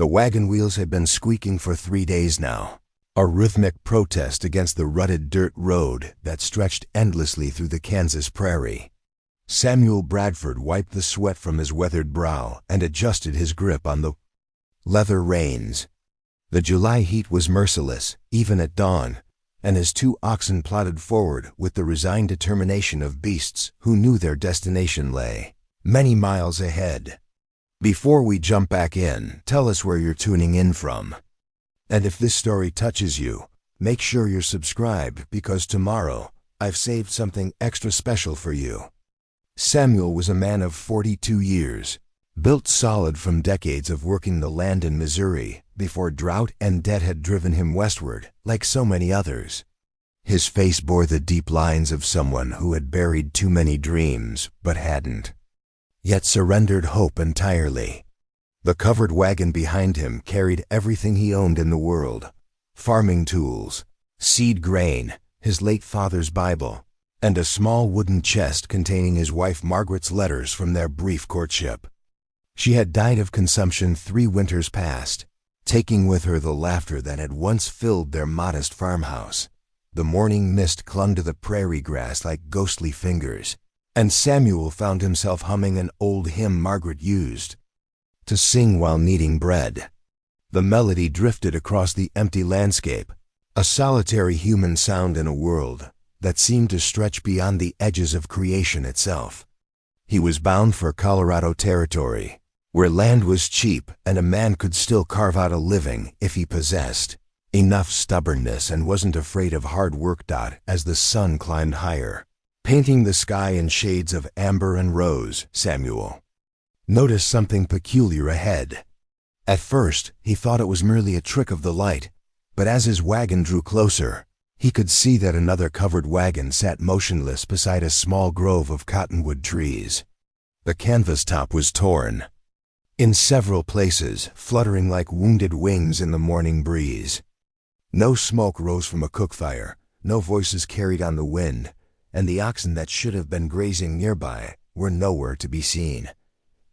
The wagon wheels had been squeaking for 3 days now, a rhythmic protest against the rutted dirt road that stretched endlessly through the Kansas prairie. Samuel Bradford wiped the sweat from his weathered brow and adjusted his grip on the leather reins. The July heat was merciless, even at dawn, and his 2 oxen plodded forward with the resigned determination of beasts who knew their destination lay many miles ahead. Before we jump back in, tell us where you're tuning in from. And if this story touches you, make sure you're subscribed because tomorrow I've saved something extra special for you. Samuel was a man of 42 years, built solid from decades of working the land in Missouri before drought and debt had driven him westward, like so many others. His face bore the deep lines of someone who had buried too many dreams but hadn't yet surrendered hope entirely. The covered wagon behind him carried everything he owned in the world: farming tools, seed grain, his late father's Bible, and a small wooden chest containing his wife Margaret's letters from their brief courtship. She had died of consumption 3 winters past, taking with her the laughter that had once filled their modest farmhouse. The morning mist clung to the prairie grass like ghostly fingers, and Samuel found himself humming an old hymn Margaret used to sing while kneading bread. The melody drifted across the empty landscape, a solitary human sound in a world that seemed to stretch beyond the edges of creation itself. He was bound for Colorado territory, where land was cheap and a man could still carve out a living if he possessed enough stubbornness and wasn't afraid of hard work. As the sun climbed higher, painting the sky in shades of amber and rose, Samuel noticed something peculiar ahead. At first, he thought it was merely a trick of the light, but as his wagon drew closer, he could see that another covered wagon sat motionless beside a small grove of cottonwood trees. The canvas top was torn in several places, fluttering like wounded wings in the morning breeze. No smoke rose from a cook fire, no voices carried on the wind, and the oxen that should have been grazing nearby were nowhere to be seen.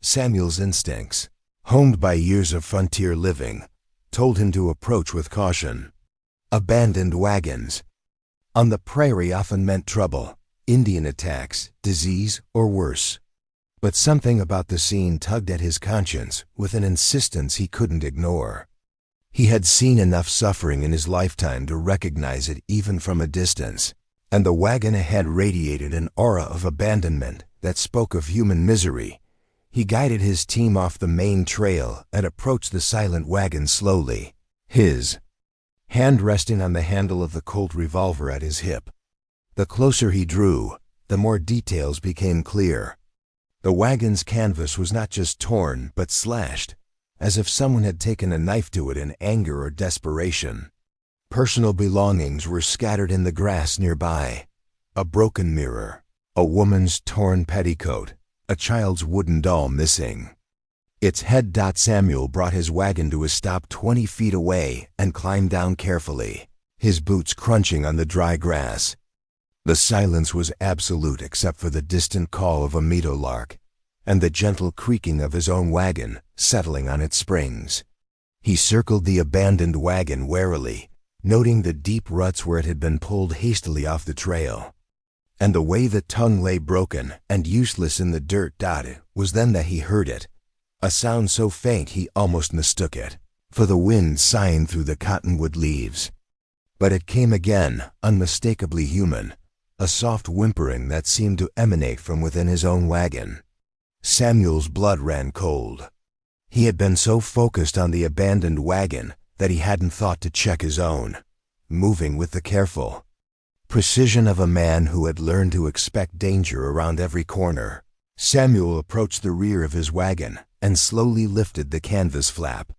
Samuel's instincts, honed by years of frontier living, told him to approach with caution. Abandoned wagons on the prairie often meant trouble, Indian attacks, disease, or worse. But something about the scene tugged at his conscience with an insistence he couldn't ignore. He had seen enough suffering in his lifetime to recognize it even from a distance, and the wagon ahead radiated an aura of abandonment that spoke of human misery. He guided his team off the main trail and approached the silent wagon slowly, his hand resting on the handle of the Colt revolver at his hip. The closer he drew, the more details became clear. The wagon's canvas was not just torn, but slashed, as if someone had taken a knife to it in anger or desperation. Personal belongings were scattered in the grass nearby: a broken mirror, a woman's torn petticoat, a child's wooden doll missing. Its head. Samuel brought his wagon to a stop 20 feet away and climbed down carefully, his boots crunching on the dry grass. The silence was absolute except for the distant call of a meadowlark and the gentle creaking of his own wagon settling on its springs. He circled the abandoned wagon warily, noting the deep ruts where it had been pulled hastily off the trail. And the way the tongue lay broken and useless in the dirt. It was then that he heard it, a sound so faint he almost mistook it for the wind sighing through the cottonwood leaves. But it came again, unmistakably human, a soft whimpering that seemed to emanate from within his own wagon. Samuel's blood ran cold. He had been so focused on the abandoned wagon that he hadn't thought to check his own, moving with the careful precision of a man who had learned to expect danger around every corner. Samuel approached the rear of his wagon and slowly lifted the canvas flap.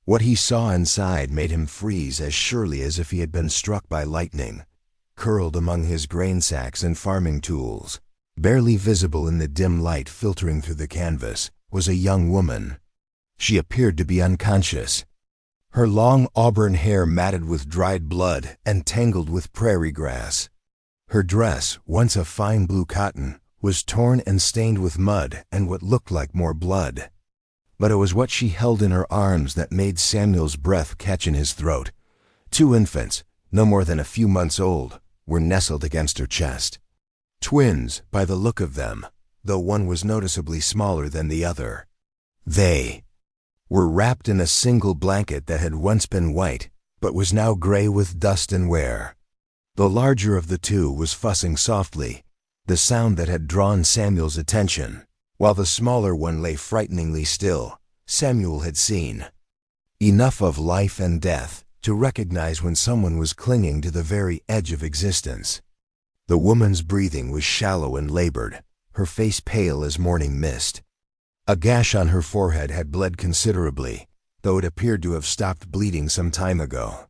What he saw inside made him freeze as surely as if he had been struck by lightning. Curled among his grain sacks and farming tools, barely visible in the dim light filtering through the canvas, was a young woman. She appeared to be unconscious, her long auburn hair matted with dried blood and tangled with prairie grass. Her dress, once of fine blue cotton, was torn and stained with mud and what looked like more blood. but it was what she held in her arms that made Samuel's breath catch in his throat. Two infants, no more than a few months old, were nestled against her chest. Twins, by the look of them, though one was noticeably smaller than the other. They were wrapped in a single blanket that had once been white, but was now gray with dust and wear. The larger of the two was fussing softly, the sound that had drawn Samuel's attention, while the smaller one lay frighteningly still. Samuel had seen enough of life and death to recognize when someone was clinging to the very edge of existence. The woman's breathing was shallow and labored, her face pale as morning mist. A gash on her forehead had bled considerably, though it appeared to have stopped bleeding some time ago.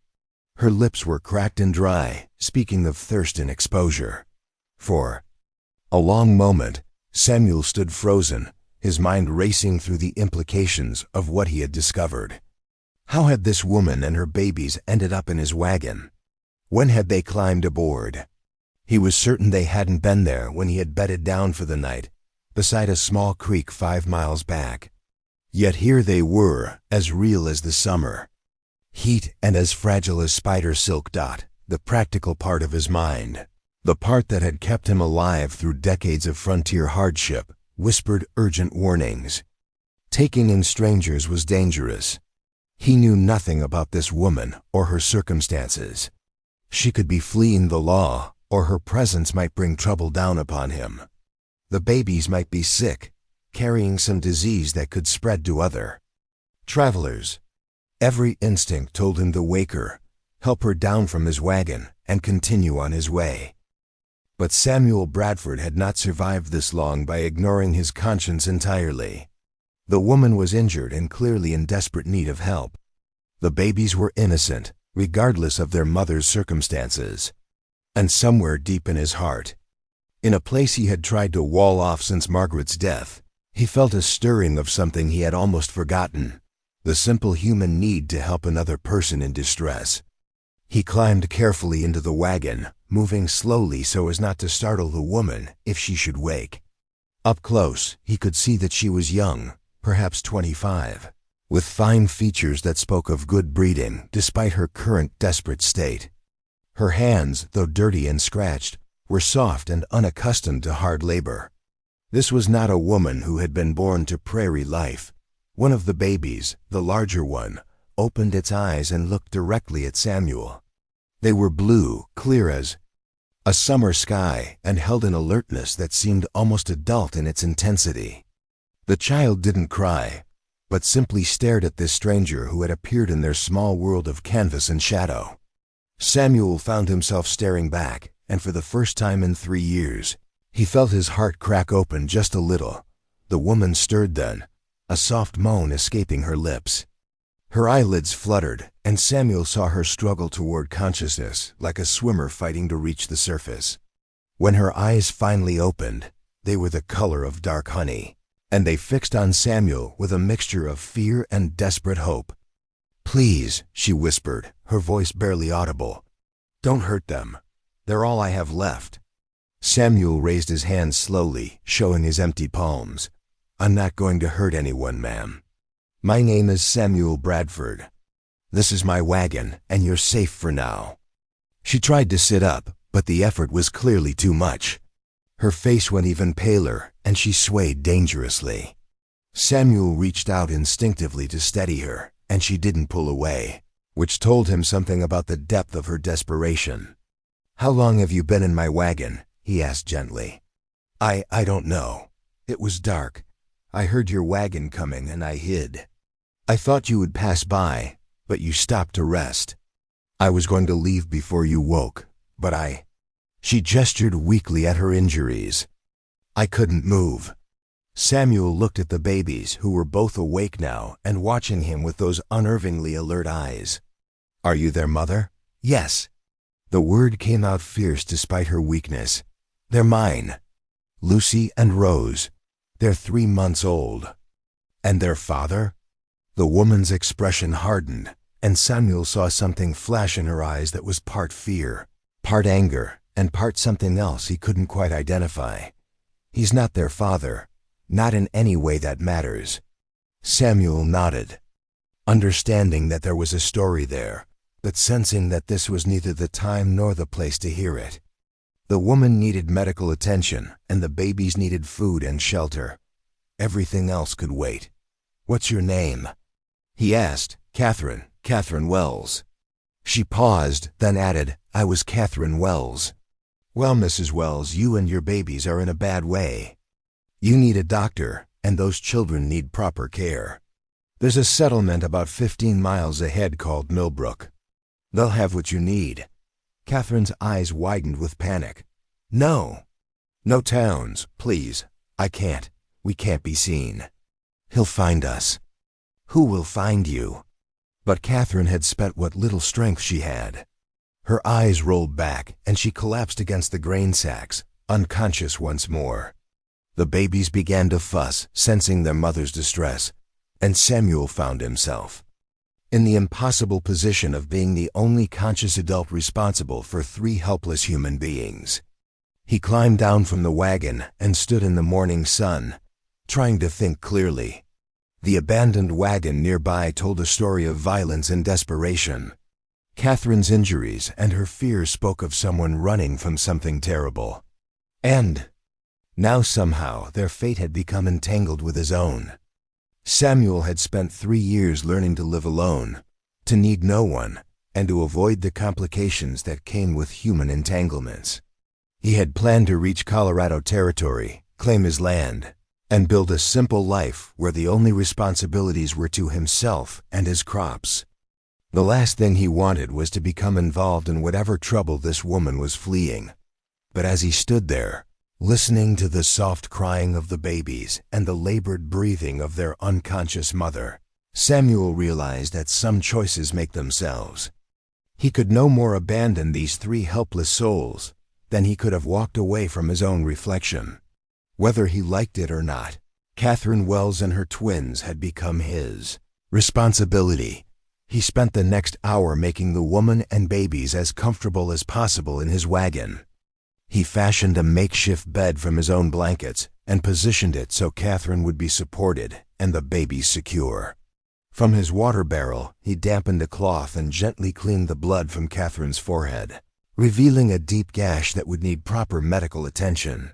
Her lips were cracked and dry, speaking of thirst and exposure. For a long moment, Samuel stood frozen, his mind racing through the implications of what he had discovered. How had this woman and her babies ended up in his wagon? When had they climbed aboard? He was certain they hadn't been there when he had bedded down for the night, beside a small creek 5 miles back. Yet here they were, as real as the summer. Heat and as fragile as spider silk. The practical part of his mind, the part that had kept him alive through decades of frontier hardship, whispered urgent warnings. Taking in strangers was dangerous. He knew nothing about this woman or her circumstances. She could be fleeing the law, or her presence might bring trouble down upon him. The babies might be sick, carrying some disease that could spread to other travelers. Every instinct told him to wake her, help her down from his wagon, and continue on his way. But Samuel Bradford had not survived this long by ignoring his conscience entirely. The woman was injured and clearly in desperate need of help. The babies were innocent, regardless of their mother's circumstances. And somewhere deep in his heart, in a place he had tried to wall off since Margaret's death, he felt a stirring of something he had almost forgotten, the simple human need to help another person in distress. He climbed carefully into the wagon, moving slowly so as not to startle the woman if she should wake. Up close, he could see that she was young, perhaps 25, with fine features that spoke of good breeding despite her current desperate state. Her hands, though dirty and scratched, were soft and unaccustomed to hard labor. This was not a woman who had been born to prairie life. One of the babies, the larger one, opened its eyes and looked directly at Samuel. They were blue, clear as a summer sky, and held an alertness that seemed almost adult in its intensity. The child didn't cry, but simply stared at this stranger who had appeared in their small world of canvas and shadow. Samuel found himself staring back, and for the first time in 3 years, he felt his heart crack open just a little. The woman stirred then, a soft moan escaping her lips. Her eyelids fluttered, and Samuel saw her struggle toward consciousness like a swimmer fighting to reach the surface. When her eyes finally opened, they were the color of dark honey, and they fixed on Samuel with a mixture of fear and desperate hope. "Please," she whispered, her voice barely audible. "Don't hurt them. They're all I have left." Samuel raised his hands slowly, showing his empty palms. "I'm not going to hurt anyone, ma'am. My name is Samuel Bradford. This is my wagon, and you're safe for now." She tried to sit up, but the effort was clearly too much. Her face went even paler, and she swayed dangerously. Samuel reached out instinctively to steady her, and she didn't pull away, which told him something about the depth of her desperation. "How long have you been in my wagon?" he asked gently. I don't know. It was dark. I heard your wagon coming and I hid. I thought you would pass by, but you stopped to rest. I was going to leave before you woke, but She gestured weakly at her injuries. "I couldn't move." Samuel looked at the babies, who were both awake now and watching him with those unnervingly alert eyes. "Are you their mother?" "Yes." The word came out fierce despite her weakness. "They're mine. Lucy and Rose. They're 3 months old." "And their father?" The woman's expression hardened, and Samuel saw something flash in her eyes that was part fear, part anger, and part something else he couldn't quite identify. "He's not their father. Not in any way that matters." Samuel nodded, understanding that there was a story there, but sensing that this was neither the time nor the place to hear it. The woman needed medical attention, and the babies needed food and shelter. Everything else could wait. "What's your name?" he asked. Catherine Wells." She paused, then added, "I was Catherine Wells." "Well, Mrs. Wells, you and your babies are in a bad way. You need a doctor, and those children need proper care. There's a settlement about 15 miles ahead called Millbrook. They'll have what you need." Catherine's eyes widened with panic. "No towns, please. I can't. We can't be seen. He'll find us." "Who will find you?" But Catherine had spent what little strength she had. Her eyes rolled back, and she collapsed against the grain sacks, unconscious once more. The babies began to fuss, sensing their mother's distress, and Samuel found himself in the impossible position of being the only conscious adult responsible for 3 helpless human beings. He climbed down from the wagon and stood in the morning sun, trying to think clearly. The abandoned wagon nearby told a story of violence and desperation. Catherine's injuries and her fears spoke of someone running from something terrible. And now somehow their fate had become entangled with his own. Samuel had spent 3 years learning to live alone, to need no one, and to avoid the complications that came with human entanglements. He had planned to reach Colorado territory, claim his land, and build a simple life where the only responsibilities were to himself and his crops. The last thing he wanted was to become involved in whatever trouble this woman was fleeing. But as he stood there, listening to the soft crying of the babies and the labored breathing of their unconscious mother, Samuel realized that some choices make themselves. He could no more abandon these 3 helpless souls than he could have walked away from his own reflection. Whether he liked it or not, Catherine Wells and her twins had become his responsibility. He spent the next hour making the woman and babies as comfortable as possible in his wagon. He fashioned a makeshift bed from his own blankets and positioned it so Catherine would be supported and the babies secure. From his water barrel, he dampened a cloth and gently cleaned the blood from Catherine's forehead, revealing a deep gash that would need proper medical attention.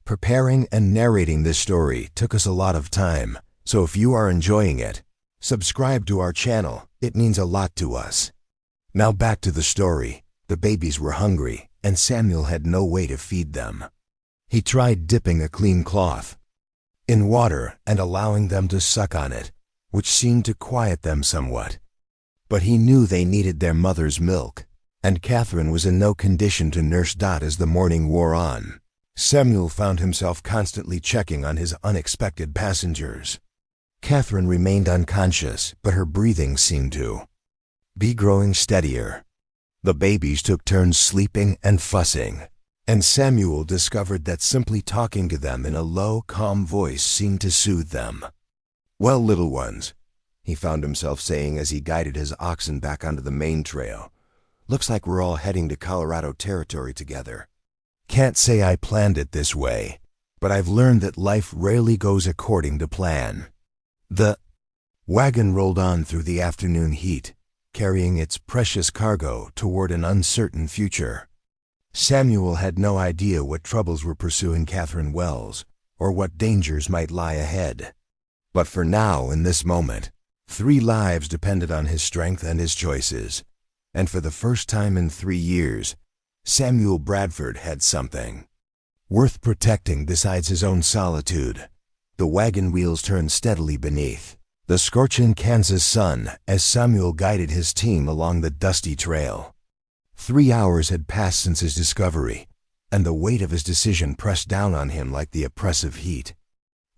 Preparing and narrating this story took us a lot of time, so if you are enjoying it, subscribe to our channel. It means a lot to us. Now back to the story. The babies were hungry, and Samuel had no way to feed them. He tried dipping a clean cloth in water and allowing them to suck on it, which seemed to quiet them somewhat. But he knew they needed their mother's milk, and Catherine was in no condition to nurse Dot as the morning wore on. Samuel found himself constantly checking on his unexpected passengers. Catherine remained unconscious, but her breathing seemed to be growing steadier. The babies took turns sleeping and fussing, and Samuel discovered that simply talking to them in a low, calm voice seemed to soothe them. "Well, little ones," he found himself saying as he guided his oxen back onto the main trail, "looks like we're all heading to Colorado territory together. Can't say I planned it this way, but I've learned that life rarely goes according to plan." The wagon rolled on through the afternoon heat, carrying its precious cargo toward an uncertain future. Samuel had no idea what troubles were pursuing Catherine Wells, or what dangers might lie ahead. But for now, in this moment, 3 lives depended on his strength and his choices, and for the first time in 3 years, Samuel Bradford had something worth protecting besides his own solitude. The wagon wheels turned steadily beneath the scorching Kansas sun as Samuel guided his team along the dusty trail. 3 hours had passed since his discovery, and the weight of his decision pressed down on him like the oppressive heat.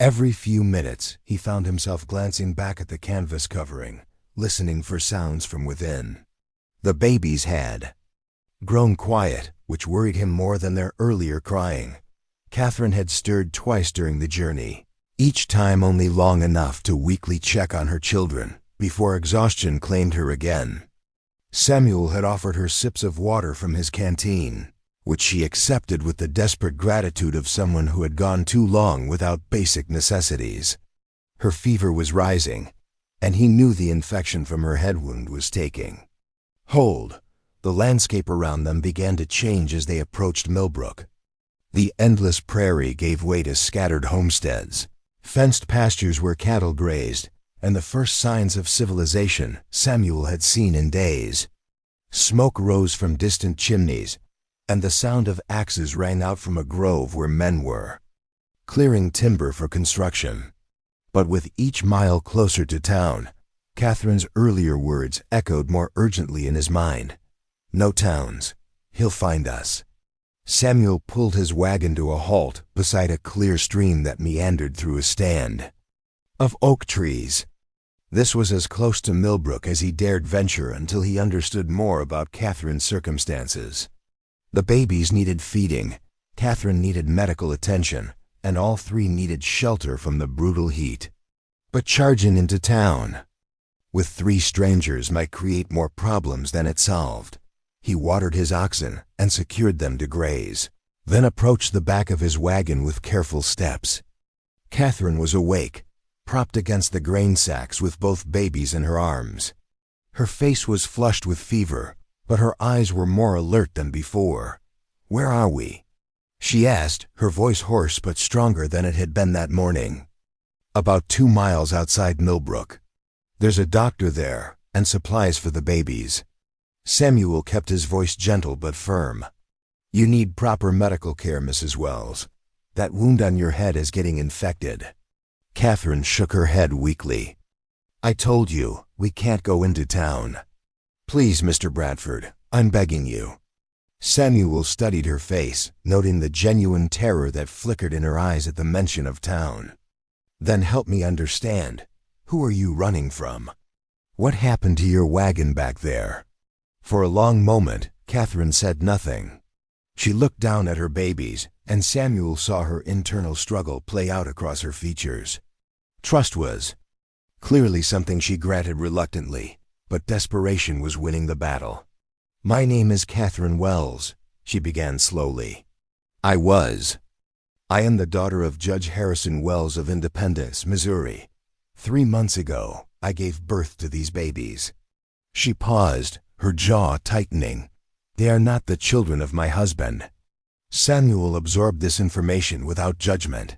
Every few minutes, he found himself glancing back at the canvas covering, listening for sounds from within. The babies had grown quiet, which worried him more than their earlier crying. Catherine had stirred twice during the journey, each time only long enough to weakly check on her children before exhaustion claimed her again. Samuel had offered her sips of water from his canteen, which she accepted with the desperate gratitude of someone who had gone too long without basic necessities. Her fever was rising, and he knew the infection from her head wound was taking hold. The landscape around them began to change as they approached Millbrook. The endless prairie gave way to scattered homesteads, fenced pastures where cattle grazed, and the first signs of civilization Samuel had seen in days. Smoke rose from distant chimneys, and the sound of axes rang out from a grove where men were clearing timber for construction. But with each mile closer to town, Catherine's earlier words echoed more urgently in his mind. "No towns. He'll find us." Samuel pulled his wagon to a halt beside a clear stream that meandered through a stand of oak trees. This was as close to Millbrook as he dared venture until he understood more about Catherine's circumstances. The babies needed feeding, Catherine needed medical attention, and all three needed shelter from the brutal heat. But charging into town with 3 strangers might create more problems than it solved. He watered his oxen and secured them to graze, then approached the back of his wagon with careful steps. Catherine was awake, propped against the grain sacks with both babies in her arms. Her face was flushed with fever, but her eyes were more alert than before. "Where are we?" she asked, her voice hoarse but stronger than it had been that morning. "About 2 miles outside Millbrook. There's a doctor there, and supplies for the babies." Samuel kept his voice gentle but firm. "You need proper medical care, Mrs. Wells. That wound on your head is getting infected." Catherine shook her head weakly. "I told you, we can't go into town. Please, Mr. Bradford, I'm begging you." Samuel studied her face, noting the genuine terror that flickered in her eyes at the mention of town. "Then help me understand. Who are you running from? What happened to your wagon back there?" For a long moment, Catherine said nothing. She looked down at her babies, and Samuel saw her internal struggle play out across her features. Trust was clearly something she granted reluctantly, but desperation was winning the battle. "My name is Catherine Wells," she began slowly. I am the daughter of Judge Harrison Wells of Independence, Missouri. 3 months ago, I gave birth to these babies." She paused, her jaw tightening. "They are not the children of my husband." Samuel absorbed this information without judgment.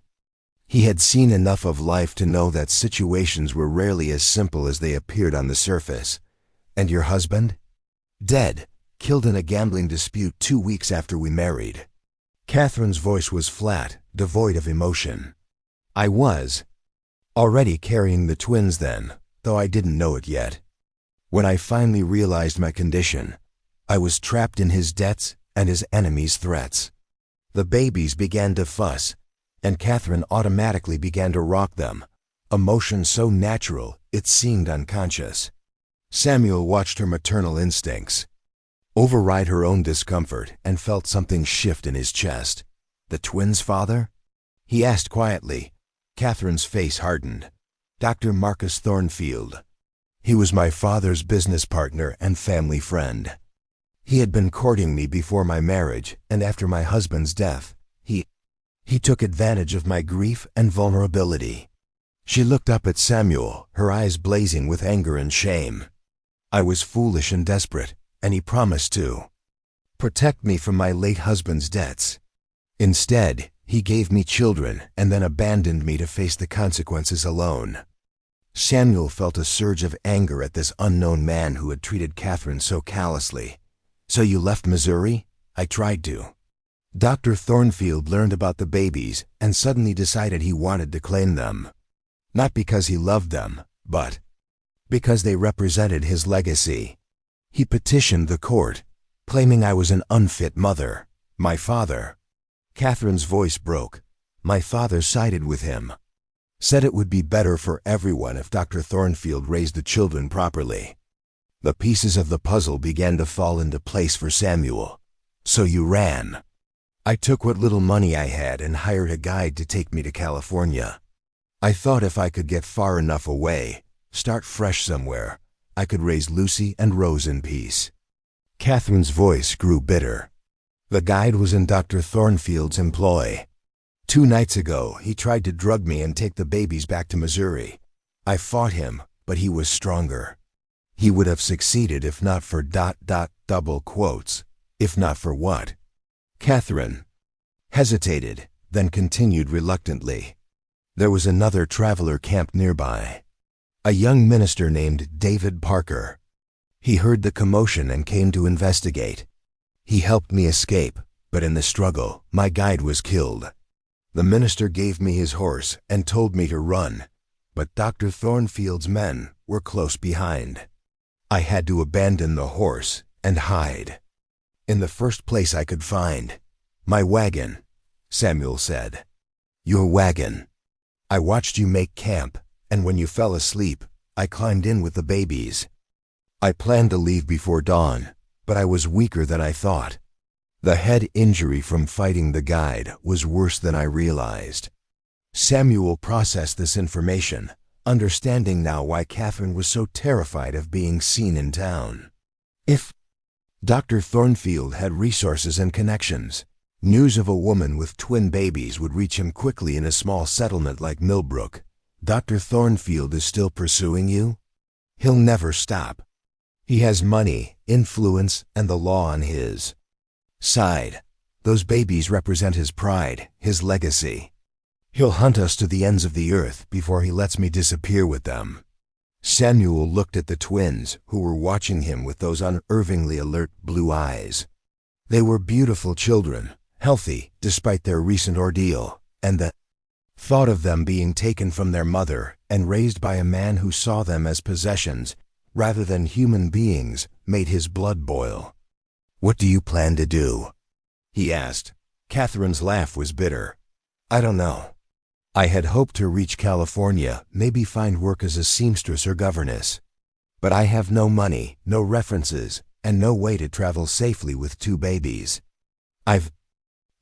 He had seen enough of life to know that situations were rarely as simple as they appeared on the surface. "And your husband?" "Dead, killed in a gambling dispute 2 weeks after we married." Catherine's voice was flat, devoid of emotion. "I was already carrying the twins then, though I didn't know it yet. When I finally realized my condition, I was trapped in his debts and his enemies' threats." The babies began to fuss, and Catherine automatically began to rock them, a motion so natural it seemed unconscious. Samuel watched her maternal instincts override her own discomfort and felt something shift in his chest. "The twins' father?" he asked quietly. Catherine's face hardened. "Dr. Marcus Thornfield. He was my father's business partner and family friend. He had been courting me before my marriage, and after my husband's death, he took advantage of my grief and vulnerability." She looked up at Samuel, her eyes blazing with anger and shame. "I was foolish and desperate, and he promised to protect me from my late husband's debts. Instead, he gave me children and then abandoned me to face the consequences alone." Samuel felt a surge of anger at this unknown man who had treated Catherine so callously. "So you left Missouri?" "I tried to." Dr. Thornfield learned about the babies and suddenly decided he wanted to claim them. Not because he loved them, but because they represented his legacy. He petitioned the court, claiming I was an unfit mother. My father. Catherine's voice broke. My father sided with him. Said it would be better for everyone if Dr. Thornfield raised the children properly. The pieces of the puzzle began to fall into place for Samuel. "So you ran." "I took what little money I had and hired a guide to take me to California. I thought if I could get far enough away, start fresh somewhere, I could raise Lucy and Rose in peace." Catherine's voice grew bitter. "The guide was in Dr. Thornfield's employ." 2 nights ago, he tried to drug me and take the babies back to Missouri. I fought him, but he was stronger. He would have succeeded if not for ... double quotes. If not for what? Catherine hesitated, then continued reluctantly. There was another traveler camped nearby. A young minister named David Parker. He heard the commotion and came to investigate. He helped me escape, but in the struggle, my guide was killed. The minister gave me his horse and told me to run, but Dr. Thornfield's men were close behind. I had to abandon the horse and hide. In the first place I could find. My wagon, Samuel said. Your wagon. I watched you make camp, and when you fell asleep, I climbed in with the babies. I planned to leave before dawn, but I was weaker than I thought. The head injury from fighting the guide was worse than I realized. Samuel processed this information, understanding now why Catherine was so terrified of being seen in town. If Dr. Thornfield had resources and connections, news of a woman with twin babies would reach him quickly in a small settlement like Millbrook. Dr. Thornfield is still pursuing you? He'll never stop. He has money, influence, and the law on his side. Those babies represent his pride, his legacy. He'll hunt us to the ends of the earth before he lets me disappear with them. Samuel looked at the twins, who were watching him with those unervingly alert blue eyes. They were beautiful children, healthy despite their recent ordeal, and the thought of them being taken from their mother and raised by a man who saw them as possessions rather than human beings made his blood boil. What do you plan to do? He asked. Catherine's laugh was bitter. I don't know. I had hoped to reach California, maybe find work as a seamstress or governess. But I have no money, no references, and no way to travel safely with 2 babies. I've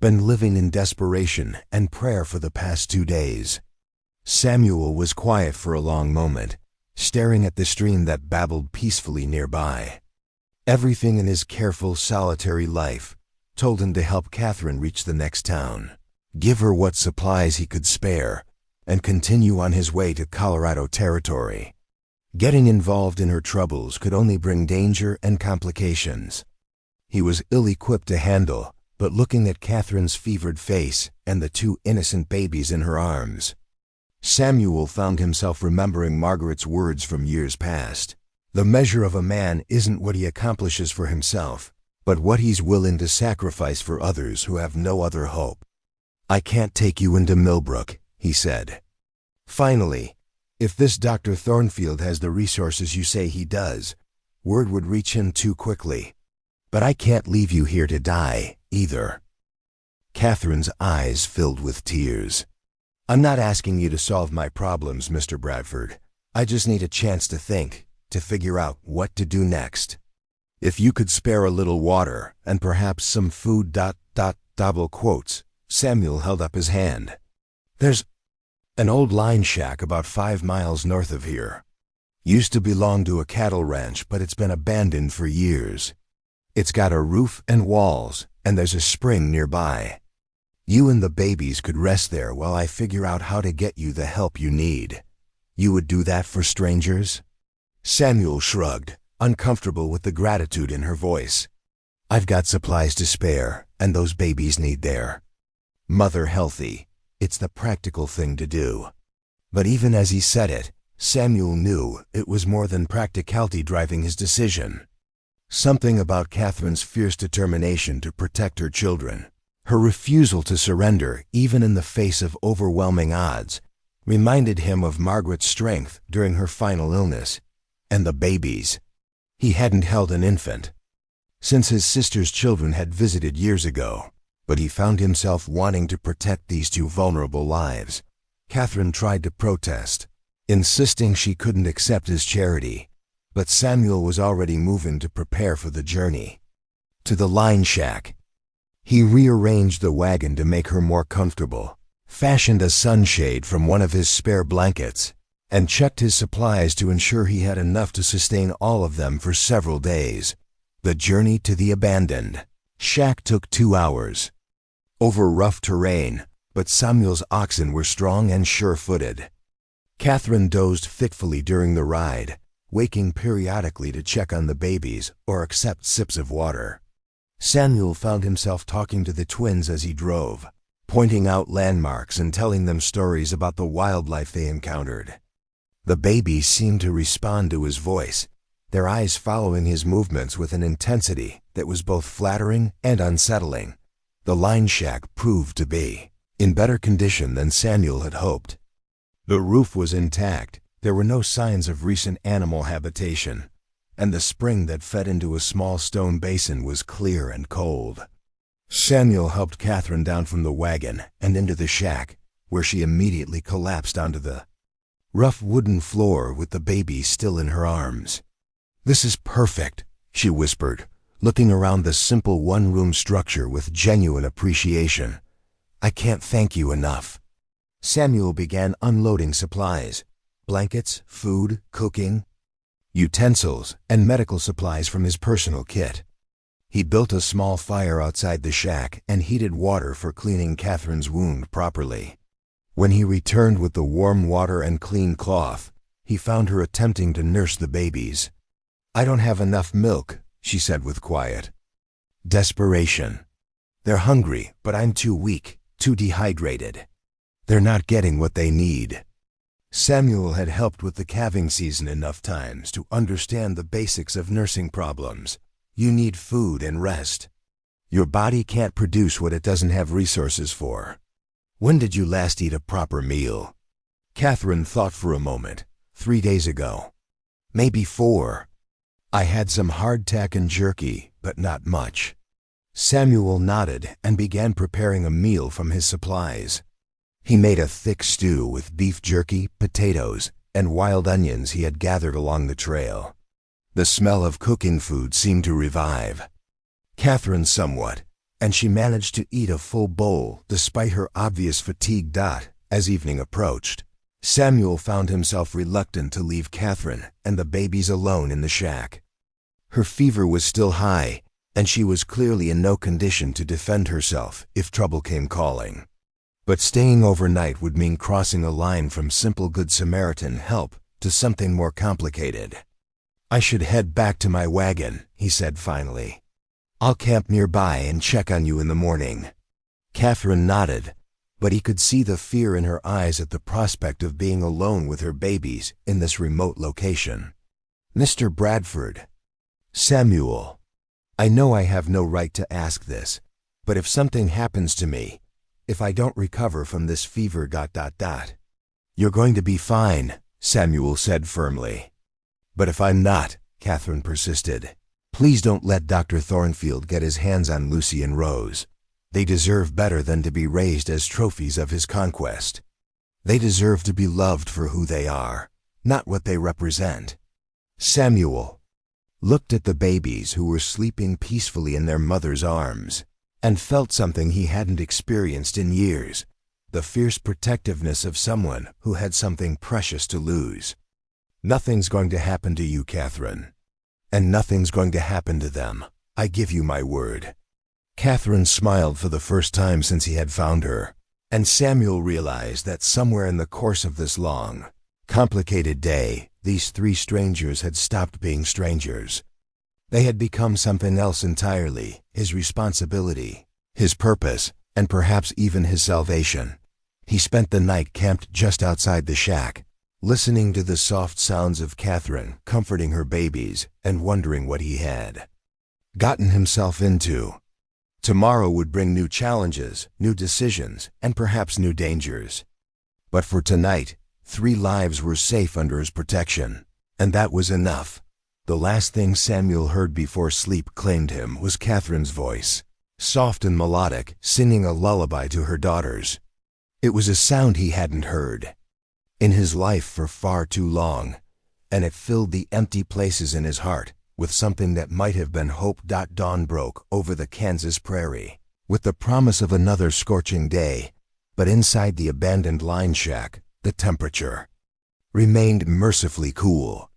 been living in desperation and prayer for the past 2 days. Samuel was quiet for a long moment, staring at the stream that babbled peacefully nearby. Everything in his careful, solitary life told him to help Catherine reach the next town, give her what supplies he could spare, and continue on his way to Colorado Territory. Getting involved in her troubles could only bring danger and complications. He was ill-equipped to handle, but looking at Catherine's fevered face and the 2 innocent babies in her arms, Samuel found himself remembering Margaret's words from years past. The measure of a man isn't what he accomplishes for himself, but what he's willing to sacrifice for others who have no other hope. I can't take you into Millbrook, he said. Finally, if this Dr. Thornfield has the resources you say he does, word would reach him too quickly. But I can't leave you here to die, either. Catherine's eyes filled with tears. I'm not asking you to solve my problems, Mr. Bradford. I just need a chance to think, to figure out what to do next. If you could spare a little water, and perhaps some food ... double quotes, Samuel held up his hand. There's an old line shack about 5 miles north of here. Used to belong to a cattle ranch, but it's been abandoned for years. It's got a roof and walls, and there's a spring nearby. You and the babies could rest there while I figure out how to get you the help you need. You would do that for strangers? Samuel shrugged, uncomfortable with the gratitude in her voice. I've got supplies to spare, and those babies need their mother healthy. It's the practical thing to do. But even as he said it, Samuel knew it was more than practicality driving his decision. Something about Catherine's fierce determination to protect her children, her refusal to surrender even in the face of overwhelming odds, reminded him of Margaret's strength during her final illness, and the babies. He hadn't held an infant since his sister's children had visited years ago, but he found himself wanting to protect these 2 vulnerable lives. Catherine tried to protest, insisting she couldn't accept his charity, but Samuel was already moving to prepare for the journey to the line shack. He rearranged the wagon to make her more comfortable, fashioned a sunshade from one of his spare blankets, and checked his supplies to ensure he had enough to sustain all of them for several days. The journey to the abandoned shack took 2 hours. Over rough terrain, but Samuel's oxen were strong and sure-footed. Catherine dozed fitfully during the ride, waking periodically to check on the babies or accept sips of water. Samuel found himself talking to the twins as he drove, pointing out landmarks and telling them stories about the wildlife they encountered. The babies seemed to respond to his voice, their eyes following his movements with an intensity that was both flattering and unsettling. The line shack proved to be in better condition than Samuel had hoped. The roof was intact, there were no signs of recent animal habitation, and the spring that fed into a small stone basin was clear and cold. Samuel helped Catherine down from the wagon and into the shack, where she immediately collapsed onto the rough wooden floor with the baby still in her arms. "This is perfect," she whispered, looking around the simple one-room structure with genuine appreciation. "I can't thank you enough." Samuel began unloading supplies, blankets, food, cooking, utensils, and medical supplies from his personal kit. He built a small fire outside the shack and heated water for cleaning Catherine's wound properly. When he returned with the warm water and clean cloth, he found her attempting to nurse the babies. "I don't have enough milk," she said with quiet desperation. "They're hungry, but I'm too weak, too dehydrated. They're not getting what they need." Samuel had helped with the calving season enough times to understand the basics of nursing problems. You need food and rest. Your body can't produce what it doesn't have resources for. "When did you last eat a proper meal?" Catherine thought for a moment. 3 days ago. "Maybe 4. I had some hardtack and jerky, but not much." Samuel nodded and began preparing a meal from his supplies. He made a thick stew with beef jerky, potatoes, and wild onions he had gathered along the trail. The smell of cooking food seemed to revive Catherine somewhat, and she managed to eat a full bowl despite her obvious fatigue. As evening approached, Samuel found himself reluctant to leave Catherine and the babies alone in the shack. Her fever was still high, and she was clearly in no condition to defend herself if trouble came calling. But staying overnight would mean crossing a line from simple Good Samaritan help to something more complicated. "I should head back to my wagon," he said finally. "I'll camp nearby and check on you in the morning." Catherine nodded, but he could see the fear in her eyes at the prospect of being alone with her babies in this remote location. "Mr. Bradford." "Samuel, I know I have no right to ask this, but if something happens to me, if I don't recover from this fever... "You're going to be fine," Samuel said firmly. "But if I'm not," Catherine persisted, "please don't let Dr. Thornfield get his hands on Lucy and Rose. They deserve better than to be raised as trophies of his conquest. They deserve to be loved for who they are, not what they represent." Samuel looked at the babies who were sleeping peacefully in their mother's arms and felt something he hadn't experienced in years, the fierce protectiveness of someone who had something precious to lose. "Nothing's going to happen to you, Catherine, and nothing's going to happen to them. I give you my word." Catherine smiled for the first time since he had found her, and Samuel realized that somewhere in the course of this long, complicated day, these 3 strangers had stopped being strangers. They had become something else entirely, his responsibility, his purpose, and perhaps even his salvation. He spent the night camped just outside the shack, listening to the soft sounds of Catherine comforting her babies and wondering what he had gotten himself into. Tomorrow would bring new challenges, new decisions, and perhaps new dangers. But for tonight, 3 lives were safe under his protection, and that was enough. The last thing Samuel heard before sleep claimed him was Catherine's voice, soft and melodic, singing a lullaby to her daughters. It was a sound he hadn't heard in his life for far too long, and it filled the empty places in his heart with something that might have been hope. Dawn broke over the Kansas prairie, with the promise of another scorching day, but inside the abandoned line shack, the temperature remained mercifully cool.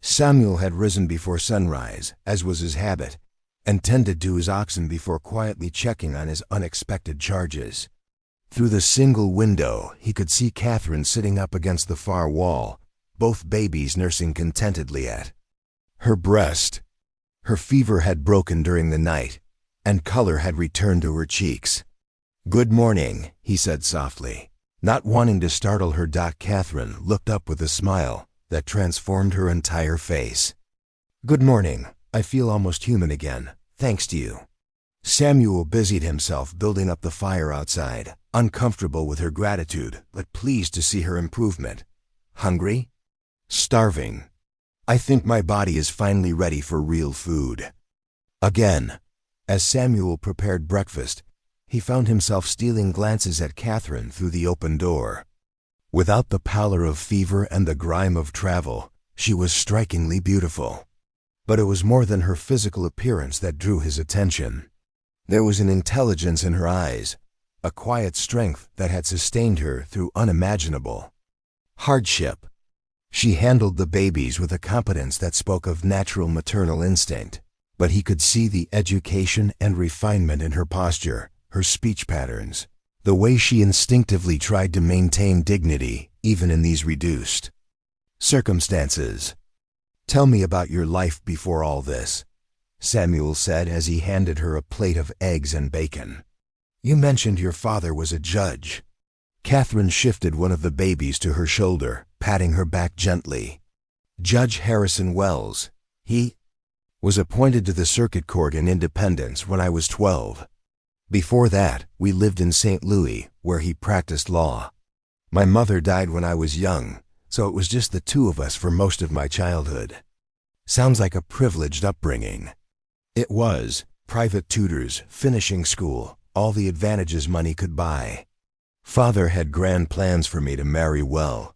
Samuel had risen before sunrise, as was his habit, and tended to his oxen before quietly checking on his unexpected charges. Through the single window, he could see Catherine sitting up against the far wall, both babies nursing contentedly at her breast. Her fever had broken during the night, and color had returned to her cheeks. "Good morning," he said softly. Not wanting to startle her, Catherine looked up with a smile that transformed her entire face. "Good morning. I feel almost human again, thanks to you." Samuel busied himself building up the fire outside, uncomfortable with her gratitude, but pleased to see her improvement. "Hungry?" "Starving. I think my body is finally ready for real food." Again, as Samuel prepared breakfast, he found himself stealing glances at Catherine through the open door. Without the pallor of fever and the grime of travel, she was strikingly beautiful. But it was more than her physical appearance that drew his attention. There was an intelligence in her eyes, a quiet strength that had sustained her through unimaginable hardship. She handled the babies with a competence that spoke of natural maternal instinct, but he could see the education and refinement in her posture, her speech patterns, the way she instinctively tried to maintain dignity even in these reduced circumstances. "Tell me about your life before all this," Samuel said as he handed her a plate of eggs and bacon. "You mentioned your father was a judge." Catherine shifted one of the babies to her shoulder, patting her back gently. "Judge Harrison Wells. He was appointed to the circuit court in Independence when I was 12. Before that, we lived in St. Louis, where he practiced law. My mother died when I was young, so it was just the two of us for most of my childhood." "Sounds like a privileged upbringing." "It was. Private tutors, finishing school, all the advantages money could buy. Father had grand plans for me to marry well,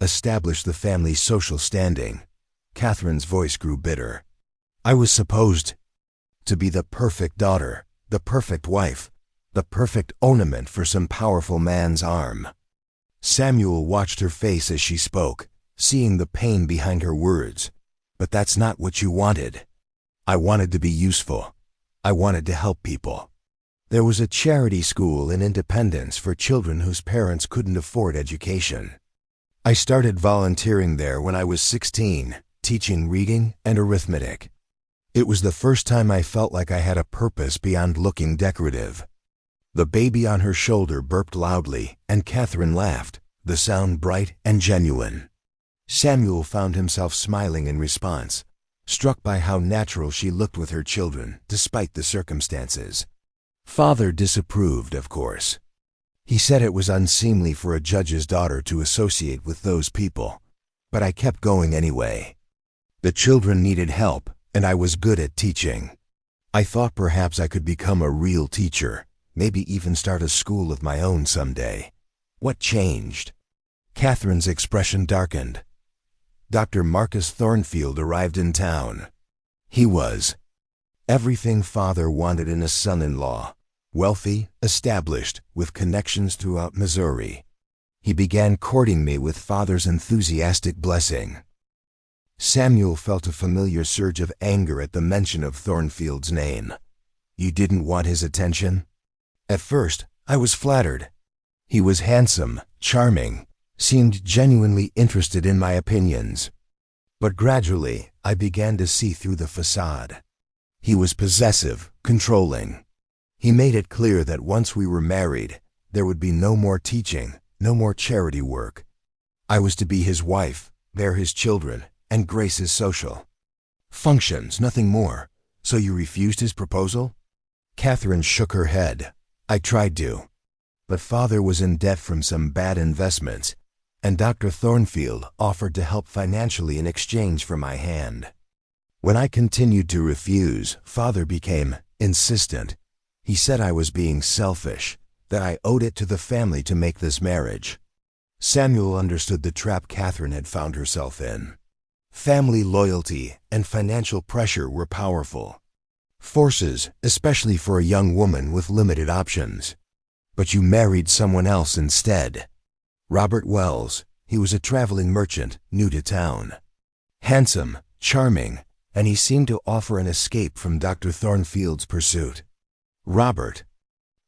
establish the family's social standing." Catherine's voice grew bitter. "I was supposed to be the perfect daughter, the perfect wife, the perfect ornament for some powerful man's arm." Samuel watched her face as she spoke, seeing the pain behind her words. "But that's not what you wanted." "I wanted to be useful. I wanted to help people." There was a charity school in Independence for children whose parents couldn't afford education. I started volunteering there when I was 16, teaching reading and arithmetic. It was the first time I felt like I had a purpose beyond looking decorative. The baby on her shoulder burped loudly, and Catherine laughed, the sound bright and genuine. Samuel found himself smiling in response, struck by how natural she looked with her children, despite the circumstances. Father disapproved, of course. He said it was unseemly for a judge's daughter to associate with those people, but I kept going anyway. The children needed help, and I was good at teaching. I thought perhaps I could become a real teacher, maybe even start a school of my own someday. What changed? Catherine's expression darkened. Dr. Marcus Thornfield arrived in town. He was everything Father wanted in a son-in-law, wealthy, established, with connections throughout Missouri. He began courting me with Father's enthusiastic blessing. Samuel felt a familiar surge of anger at the mention of Thornfield's name. "You didn't want his attention?" At first, I was flattered. He was handsome, charming, seemed genuinely interested in my opinions. But gradually, I began to see through the facade. He was possessive, controlling. He made it clear that once we were married, there would be no more teaching, no more charity work. I was to be his wife, bear his children, and grace his social functions, nothing more. "So you refused his proposal?" Catherine shook her head. "I tried to. But Father was in debt from some bad investments, and Dr. Thornfield offered to help financially in exchange for my hand. When I continued to refuse, Father became insistent. He said I was being selfish, that I owed it to the family to make this marriage." Samuel understood the trap Catherine had found herself in. Family loyalty and financial pressure were powerful forces, especially for a young woman with limited options. "But you married someone else instead." Robert Wells. He was a traveling merchant, new to town. Handsome, charming, and he seemed to offer an escape from Dr. Thornfield's pursuit. Robert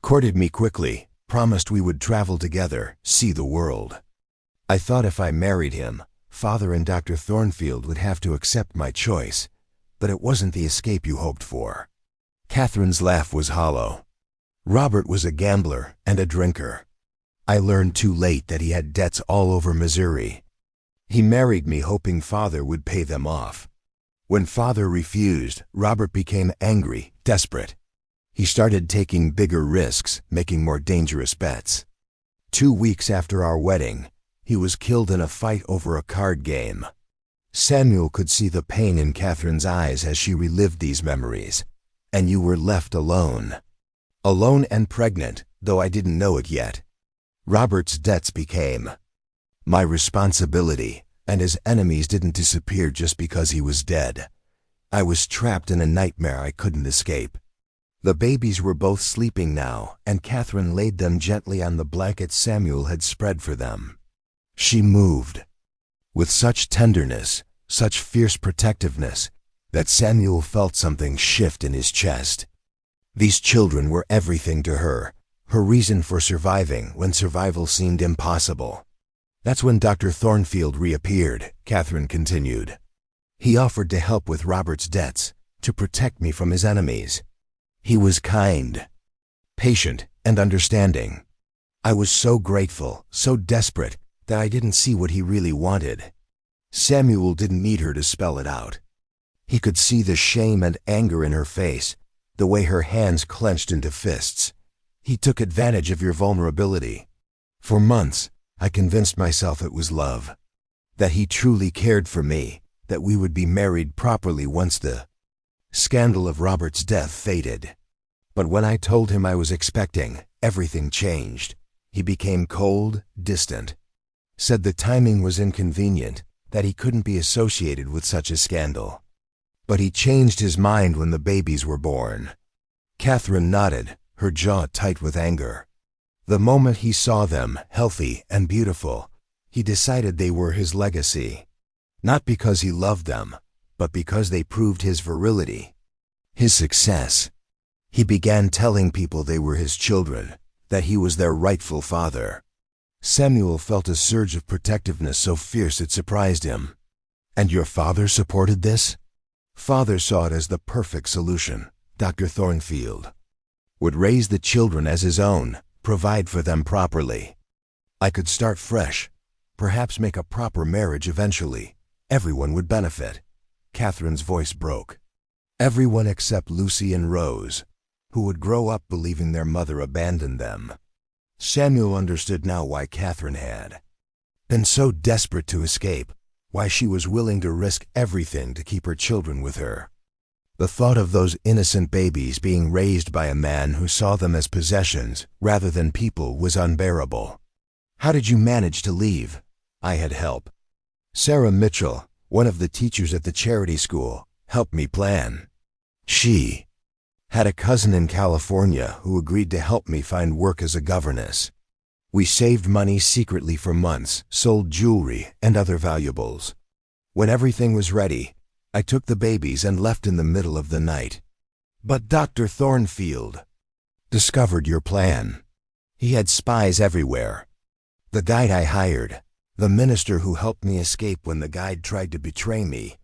courted me quickly, promised we would travel together, see the world. I thought if I married him, Father and Dr. Thornfield would have to accept my choice, but it wasn't the escape you hoped for." Catherine's laugh was hollow. "Robert was a gambler and a drinker. I learned too late that he had debts all over Missouri. He married me hoping Father would pay them off. When Father refused, Robert became angry, desperate. He started taking bigger risks, making more dangerous bets. 2 weeks after our wedding, he was killed in a fight over a card game." Samuel could see the pain in Catherine's eyes as she relived these memories. "And you were left alone. Alone and pregnant, though I didn't know it yet. Robert's debts became my responsibility, and his enemies didn't disappear just because he was dead. I was trapped in a nightmare I couldn't escape." The babies were both sleeping now, and Catherine laid them gently on the blanket Samuel had spread for them. She moved with such tenderness, such fierce protectiveness, that Samuel felt something shift in his chest. These children were everything to her reason for surviving when survival seemed impossible. "That's when Dr. Thornfield reappeared," Catherine continued. "He offered to help with Robert's debts, to protect me from his enemies. He was kind, patient, and understanding. I was so grateful, so desperate, that I didn't see what he really wanted." Samuel didn't need her to spell it out. He could see the shame and anger in her face, the way her hands clenched into fists. "He took advantage of your vulnerability. For months, I convinced myself it was love, that he truly cared for me, that we would be married properly once the scandal of Robert's death faded. But when I told him I was expecting, everything changed. He became cold, distant. Said the timing was inconvenient, that he couldn't be associated with such a scandal. But he changed his mind when the babies were born." Catherine nodded, her jaw tight with anger. "The moment he saw them, healthy and beautiful, he decided they were his legacy. Not because he loved them, but because they proved his virility, his success. He began telling people they were his children, that he was their rightful father." Samuel felt a surge of protectiveness so fierce it surprised him. "And your father supported this?" "Father saw it as the perfect solution. Dr. Thornfield would raise the children as his own, provide for them properly. I could start fresh, perhaps make a proper marriage eventually. Everyone would benefit." Catherine's voice broke. "Everyone except Lucy and Rose, who would grow up believing their mother abandoned them." Samuel understood now why Catherine had been so desperate to escape, why she was willing to risk everything to keep her children with her. The thought of those innocent babies being raised by a man who saw them as possessions rather than people was unbearable. "How did you manage to leave?" "I had help. Sarah Mitchell, one of the teachers at the charity school, helped me plan. She had a cousin in California who agreed to help me find work as a governess. We saved money secretly for months, sold jewelry and other valuables. When everything was ready, I took the babies and left in the middle of the night. But Dr. Thornfield discovered your plan. He had spies everywhere. The guide I hired, the minister who helped me escape when the guide tried to betray me.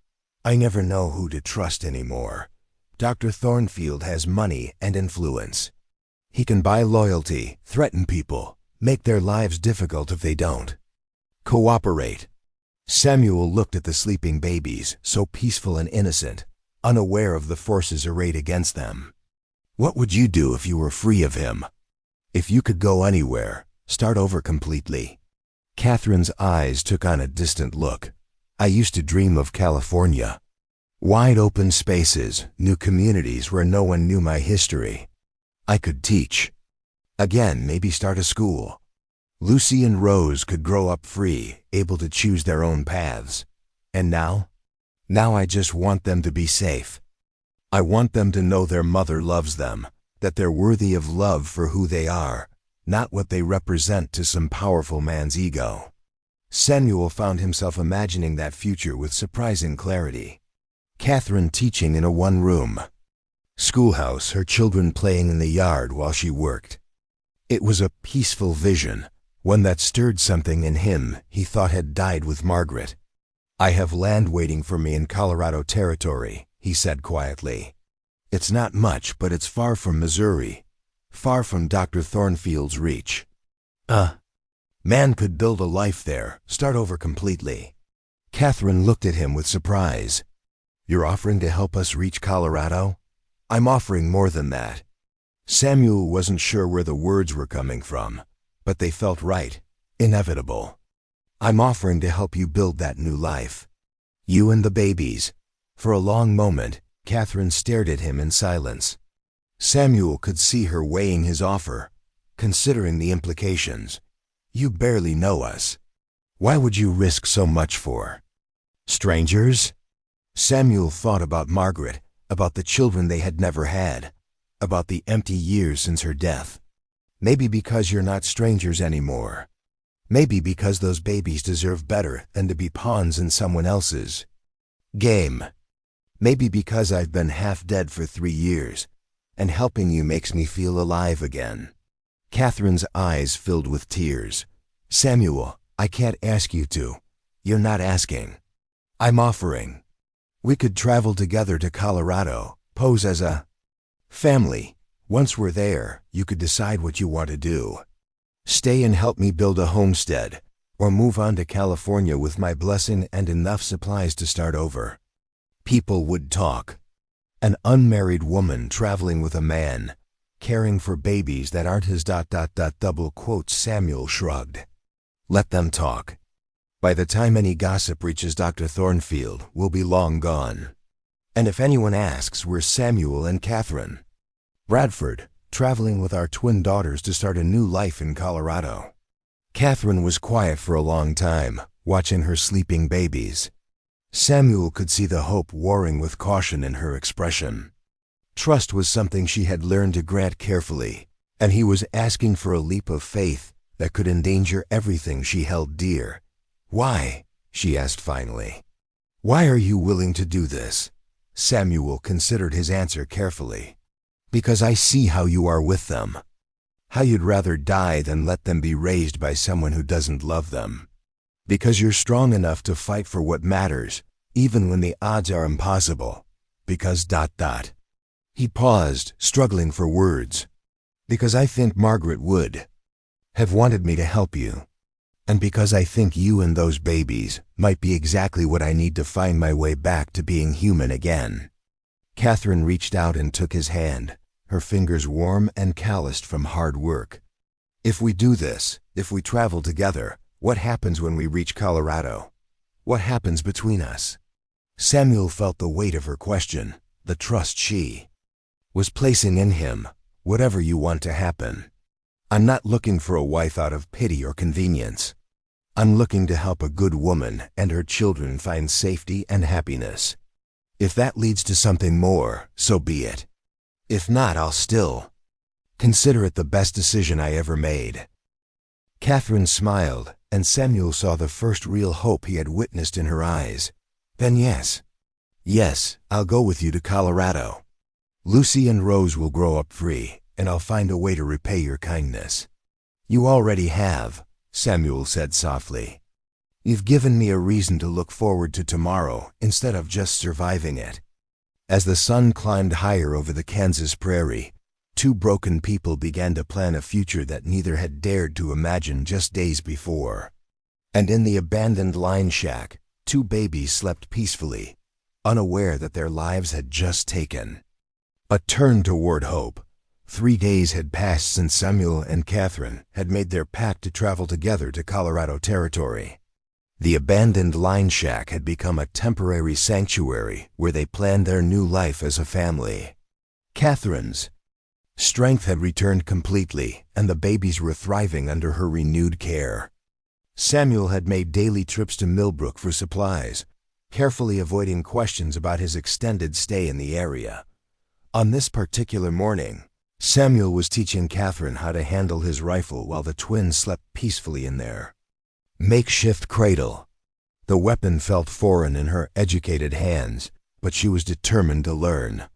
I never know who to trust anymore. Dr. Thornfield has money and influence. He can buy loyalty, threaten people, make their lives difficult if they don't cooperate." Samuel looked at the sleeping babies, so peaceful and innocent, unaware of the forces arrayed against them. "What would you do if you were free of him? If you could go anywhere, start over completely?" Catherine's eyes took on a distant look. "I used to dream of California. Wide open spaces, new communities where no one knew my history. I could teach. Again, maybe start a school. Lucy and Rose could grow up free, able to choose their own paths. And now? Now I just want them to be safe. I want them to know their mother loves them, that they're worthy of love for who they are, not what they represent to some powerful man's ego." Samuel found himself imagining that future with surprising clarity. Catherine teaching in a one-room schoolhouse, her children playing in the yard while she worked. It was a peaceful vision, one that stirred something in him he thought had died with Margaret. "I have land waiting for me in Colorado Territory," he said quietly. "It's not much, but it's far from Missouri, far from Dr. Thornfield's reach. Man could build a life there, start over completely." Catherine looked at him with surprise. "You're offering to help us reach Colorado?" "I'm offering more than that." Samuel wasn't sure where the words were coming from, but they felt right, inevitable. "I'm offering to help you build that new life. You and the babies." For a long moment, Catherine stared at him in silence. Samuel could see her weighing his offer, considering the implications. "You barely know us. Why would you risk so much for strangers?" Samuel thought about Margaret, about the children they had never had, about the empty years since her death. "Maybe because you're not strangers anymore. Maybe because those babies deserve better than to be pawns in someone else's game. Maybe because I've been half dead for 3 years, and helping you makes me feel alive again." Catherine's eyes filled with tears. "Samuel, I can't ask you to. You're not asking. I'm offering. We could travel together to Colorado, pose as a family. Once we're there, you could decide what you want to do. Stay and help me build a homestead, or move on to California with my blessing and enough supplies to start over." People would talk. An unmarried woman traveling with a man, caring for babies that aren't his ... double quotes. Samuel shrugged. "Let them talk. By the time any gossip reaches Dr. Thornfield, we'll be long gone. And if anyone asks, we're Samuel and Catherine Bradford, traveling with our twin daughters to start a new life in Colorado." Catherine was quiet for a long time, watching her sleeping babies. Samuel could see the hope warring with caution in her expression. Trust was something she had learned to grant carefully, and he was asking for a leap of faith that could endanger everything she held dear. "Why?" she asked finally. "Why are you willing to do this?" Samuel considered his answer carefully. "Because I see how you are with them. How you'd rather die than let them be raised by someone who doesn't love them. Because you're strong enough to fight for what matters, even when the odds are impossible. Because ... He paused, struggling for words. "Because I think Margaret would have wanted me to help you. And because I think you and those babies might be exactly what I need to find my way back to being human again." Catherine reached out and took his hand, her fingers warm and calloused from hard work. "If we do this, if we travel together, what happens when we reach Colorado? What happens between us?" Samuel felt the weight of her question, the trust she was placing in him. "Whatever you want to happen. I'm not looking for a wife out of pity or convenience. I'm looking to help a good woman and her children find safety and happiness. If that leads to something more, so be it. If not, I'll still consider it the best decision I ever made." Catherine smiled, and Samuel saw the first real hope he had witnessed in her eyes. "Then yes. Yes, I'll go with you to Colorado. Lucy and Rose will grow up free, and I'll find a way to repay your kindness." "You already have," Samuel said softly. "You've given me a reason to look forward to tomorrow instead of just surviving it." As the sun climbed higher over the Kansas prairie, 2 broken people began to plan a future that neither had dared to imagine just days before. And in the abandoned line shack, 2 babies slept peacefully, unaware that their lives had just taken a turn toward hope. 3 days had passed since Samuel and Catherine had made their pact to travel together to Colorado Territory. The abandoned line shack had become a temporary sanctuary where they planned their new life as a family. Catherine's strength had returned completely, and the babies were thriving under her renewed care. Samuel had made daily trips to Millbrook for supplies, carefully avoiding questions about his extended stay in the area. On this particular morning, Samuel was teaching Catherine how to handle his rifle while the twins slept peacefully in their makeshift cradle. The weapon felt foreign in her educated hands, but she was determined to learn.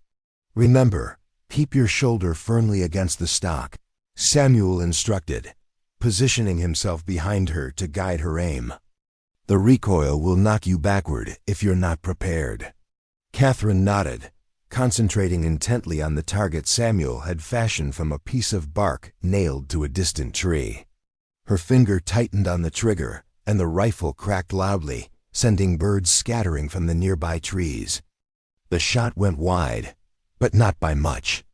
"Remember, keep your shoulder firmly against the stock," Samuel instructed, positioning himself behind her to guide her aim. The recoil will knock you backward if you're not prepared. Catherine nodded, concentrating intently on the target Samuel had fashioned from a piece of bark nailed to a distant tree. Her finger tightened on the trigger, and the rifle cracked loudly, sending birds scattering from the nearby trees. The shot went wide, but not by much.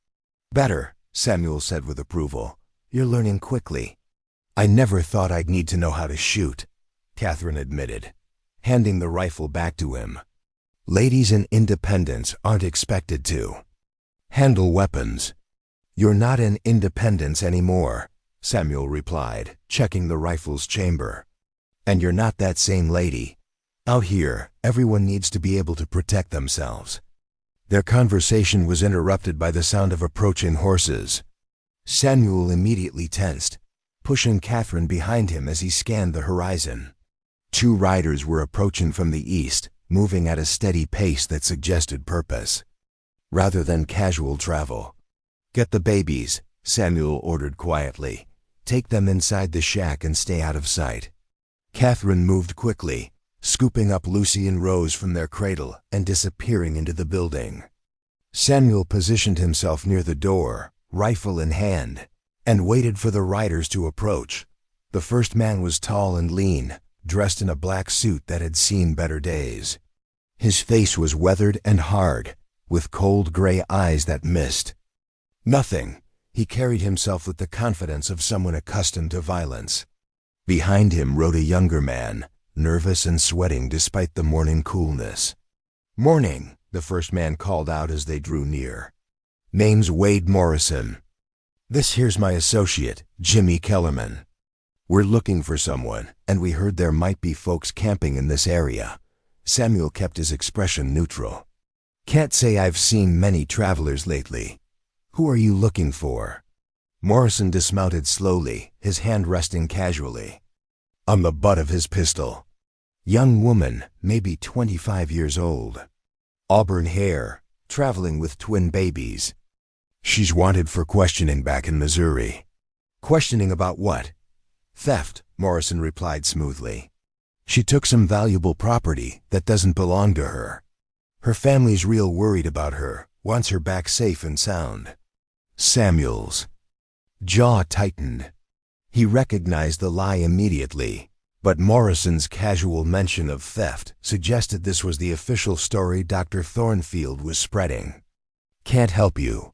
"Better," Samuel said with approval. "You're learning quickly." "I never thought I'd need to know how to shoot," Catherine admitted, handing the rifle back to him. "Ladies in Independence aren't expected to handle weapons." "You're not in Independence anymore," Samuel replied, checking the rifle's chamber. "And you're not that same lady. Out here, everyone needs to be able to protect themselves." Their conversation was interrupted by the sound of approaching horses. Samuel immediately tensed, pushing Catherine behind him as he scanned the horizon. 2 riders were approaching from the east, moving at a steady pace that suggested purpose, rather than casual travel. "Get the babies," Samuel ordered quietly. "Take them inside the shack and stay out of sight." Catherine moved quickly, scooping up Lucy and Rose from their cradle and disappearing into the building. Samuel positioned himself near the door, rifle in hand, and waited for the riders to approach. The first man was tall and lean, dressed in a black suit that had seen better days. His face was weathered and hard, with cold gray eyes that missed nothing. He carried himself with the confidence of someone accustomed to violence. Behind him rode a younger man, nervous and sweating despite the morning coolness. "Morning," the first man called out as they drew near. "Name's Wade Morrison. This here's my associate, Jimmy Kellerman. We're looking for someone, and we heard there might be folks camping in this area." Samuel kept his expression neutral. "Can't say I've seen many travelers lately. Who are you looking for?" Morrison dismounted slowly, his hand resting casually on the butt of his pistol. Young woman, maybe 25 years old. Auburn hair, traveling with twin babies. "She's wanted for questioning back in Missouri." "Questioning about what?" "Theft," Morrison replied smoothly. "She took some valuable property that doesn't belong to her. Her family's real worried about her, wants her back safe and sound." Samuel's jaw tightened. He recognized the lie immediately, but Morrison's casual mention of theft suggested this was the official story Dr. Thornfield was spreading. "Can't help you.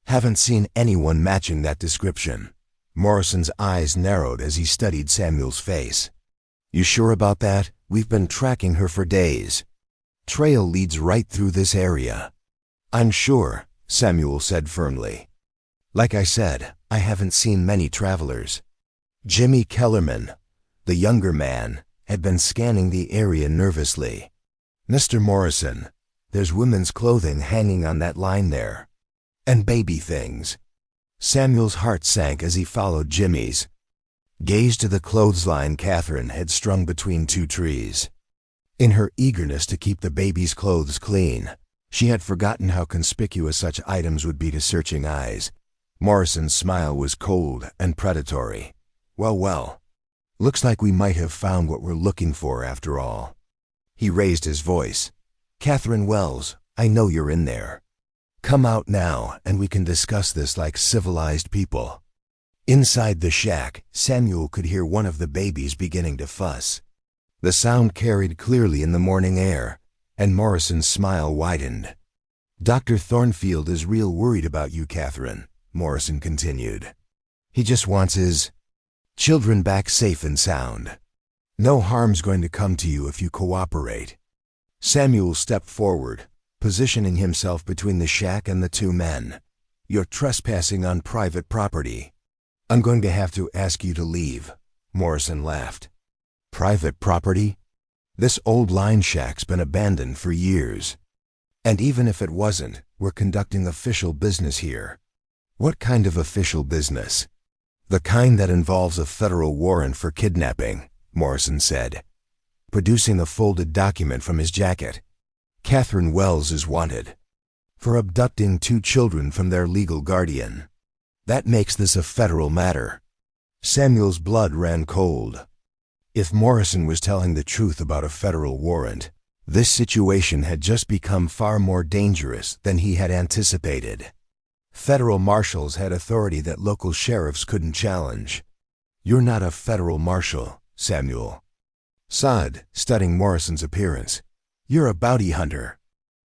Haven't seen anyone matching that description." Morrison's eyes narrowed as he studied Samuel's face. "You sure about that? We've been tracking her for days. Trail leads right through this area." "I'm sure," Samuel said firmly. "Like I said, I haven't seen many travelers." Jimmy Kellerman, the younger man, had been scanning the area nervously. "Mr. Morrison, there's women's clothing hanging on that line there. And baby things." Samuel's heart sank as he followed Jimmy's gaze to the clothesline Catherine had strung between 2 trees. In her eagerness to keep the baby's clothes clean, she had forgotten how conspicuous such items would be to searching eyes. Morrison's smile was cold and predatory. Well, looks like we might have found what we're looking for after all." He raised his voice. "Catherine Wells, I know you're in there. Come out now and we can discuss this like civilized people." Inside the shack, Samuel could hear one of the babies beginning to fuss. The sound carried clearly in the morning air, and Morrison's smile widened. "Dr. Thornfield is real worried about you, Catherine," Morrison continued. "He just wants his children back safe and sound. No harm's going to come to you if you cooperate." Samuel stepped forward, positioning himself between the shack and the 2 men. "You're trespassing on private property. I'm going to have to ask you to leave." Morrison laughed. "Private property? This old line shack's been abandoned for years. And even if it wasn't, we're conducting official business here." "What kind of official business?" "The kind that involves a federal warrant for kidnapping," Morrison said, producing a folded document from his jacket. "Catherine Wells is wanted for abducting 2 children from their legal guardian." That makes this a federal matter. Samuel's blood ran cold. If Morrison was telling the truth about a federal warrant, this situation had just become far more dangerous than he had anticipated. Federal marshals had authority that local sheriffs couldn't challenge. "You're not a federal marshal, Samuel," sighed, studying Morrison's appearance. "You're a bounty hunter."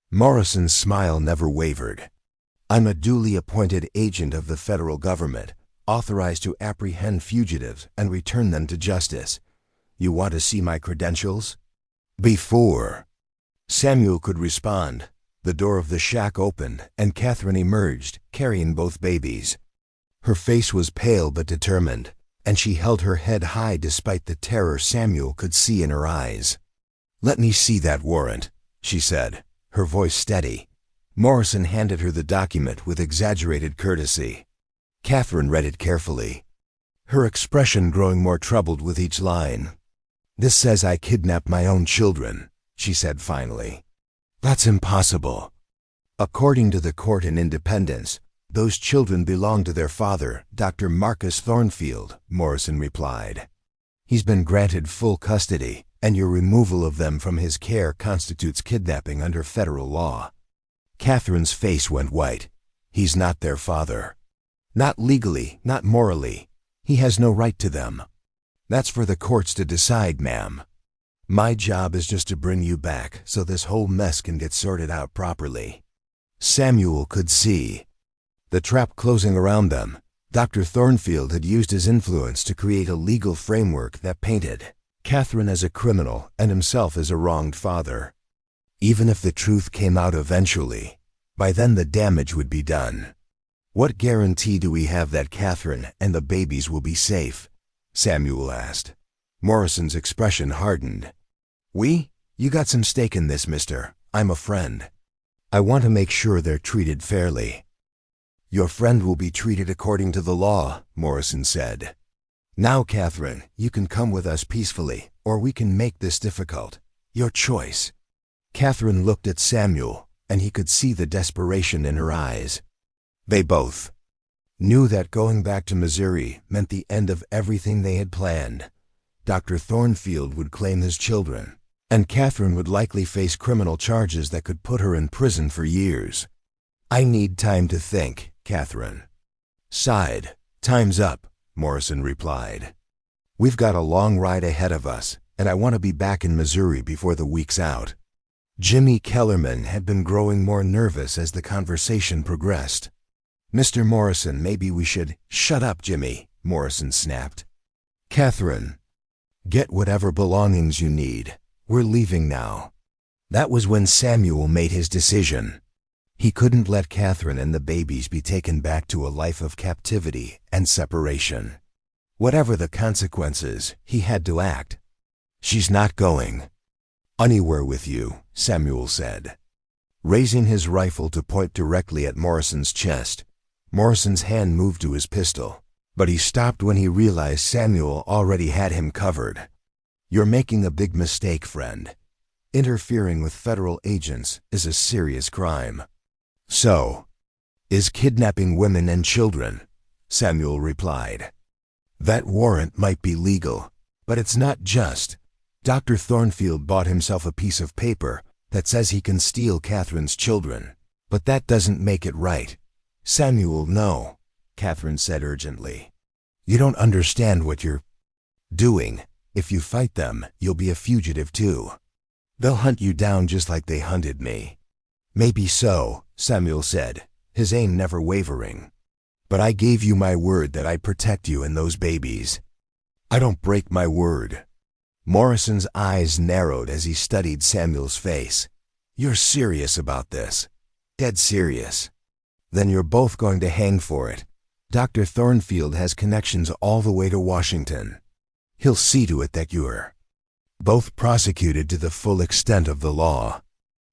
Morrison's smile never wavered. "I'm a duly appointed agent of the federal government, authorized to apprehend fugitives and return them to justice. You want to see my credentials?" Before Samuel could respond, the door of the shack opened and Catherine emerged, carrying both babies. Her face was pale but determined, and she held her head high despite the terror Samuel could see in her eyes. "Let me see that warrant," she said, her voice steady. Morrison handed her the document with exaggerated courtesy. Catherine read it carefully, her expression growing more troubled with each line. "This says I kidnapped my own children," she said finally. "That's impossible. According to the court in Independence, those children belong to their father, Dr. Marcus Thornfield," Morrison replied. "He's been granted full custody, and your removal of them from his care constitutes kidnapping under federal law." Catherine's face went white. "He's not their father. Not legally, not morally. He has no right to them. That's for the courts to decide, ma'am. My job is just to bring you back so this whole mess can get sorted out properly." Samuel could see the trap closing around them. Dr. Thornfield had used his influence to create a legal framework that painted Catherine as a criminal and himself as a wronged father. Even if the truth came out eventually, by then the damage would be done. "What guarantee do we have that Catherine and the babies will be safe?" Samuel asked. Morrison's expression hardened. You got some stake in this, mister. I'm a friend. I want to make sure they're treated fairly." "Your friend will be treated according to the law," Morrison said. "Now, Catherine, you can come with us peacefully, or we can make this difficult. Your choice." Catherine looked at Samuel, and he could see the desperation in her eyes. They both knew that going back to Missouri meant the end of everything they had planned. Dr. Thornfield would claim his children, and Catherine would likely face criminal charges that could put her in prison for years. "I need time to think," Catherine sighed. "Time's up," Morrison replied. "We've got a long ride ahead of us, and I want to be back in Missouri before the week's out." Jimmy Kellerman had been growing more nervous as the conversation progressed. "Mr. Morrison, maybe we should—" "Shut up, Jimmy," Morrison snapped. "Catherine, get whatever belongings you need. We're leaving now." That was when Samuel made his decision. He couldn't let Catherine and the babies be taken back to a life of captivity and separation. Whatever the consequences, he had to act. "She's not going anywhere with you," Samuel said, raising his rifle to point directly at Morrison's chest. Morrison's hand moved to his pistol, but he stopped when he realized Samuel already had him covered. "You're making a big mistake, friend. Interfering with federal agents is a serious crime." "So is kidnapping women and children," Samuel replied. "That warrant might be legal, but it's not just. Dr. Thornfield bought himself a piece of paper that says he can steal Catherine's children, but that doesn't make it right." "Samuel, no," Catherine said urgently. "You don't understand what you're doing. If you fight them, you'll be a fugitive too. They'll hunt you down just like they hunted me." "Maybe so," Samuel said, his aim never wavering. "But I gave you my word that I'd protect you and those babies. I don't break my word." Morrison's eyes narrowed as he studied Samuel's face. "You're serious about this? Dead serious? Then you're both going to hang for it. Dr. Thornfield has connections all the way to Washington. He'll see to it that you're both prosecuted to the full extent of the law."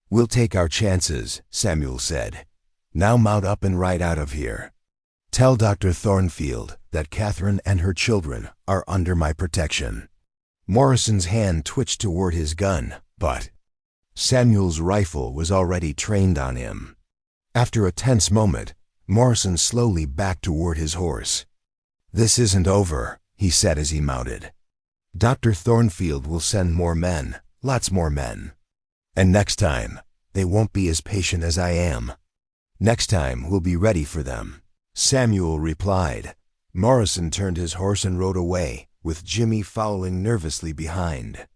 "We'll take our chances," Samuel said. "Now mount up and ride out of here. Tell Dr. Thornfield that Catherine and her children are under my protection." Morrison's hand twitched toward his gun, but Samuel's rifle was already trained on him. After a tense moment, Morrison slowly backed toward his horse. "This isn't over," he said as he mounted. "Dr. Thornfield will send more men, lots more men. And next time, they won't be as patient as I am. Next time, we'll be ready for them." Samuel replied. Morrison turned his horse and rode away, with Jimmy following nervously behind.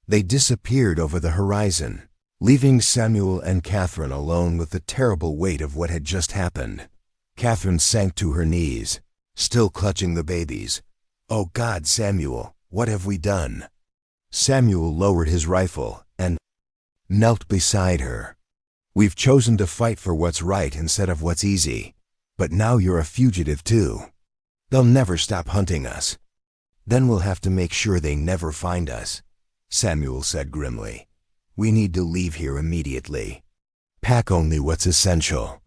They disappeared over the horizon, leaving Samuel and Catherine alone with the terrible weight of what had just happened. Catherine sank to her knees, still clutching the babies. "Oh God, Samuel, what have we done?" Samuel lowered his rifle and knelt beside her. "We've chosen to fight for what's right instead of what's easy. But now you're a fugitive too. They'll never stop hunting us. Then we'll have to make sure they never find us," Samuel said grimly. "We need to leave here immediately. Pack only what's essential.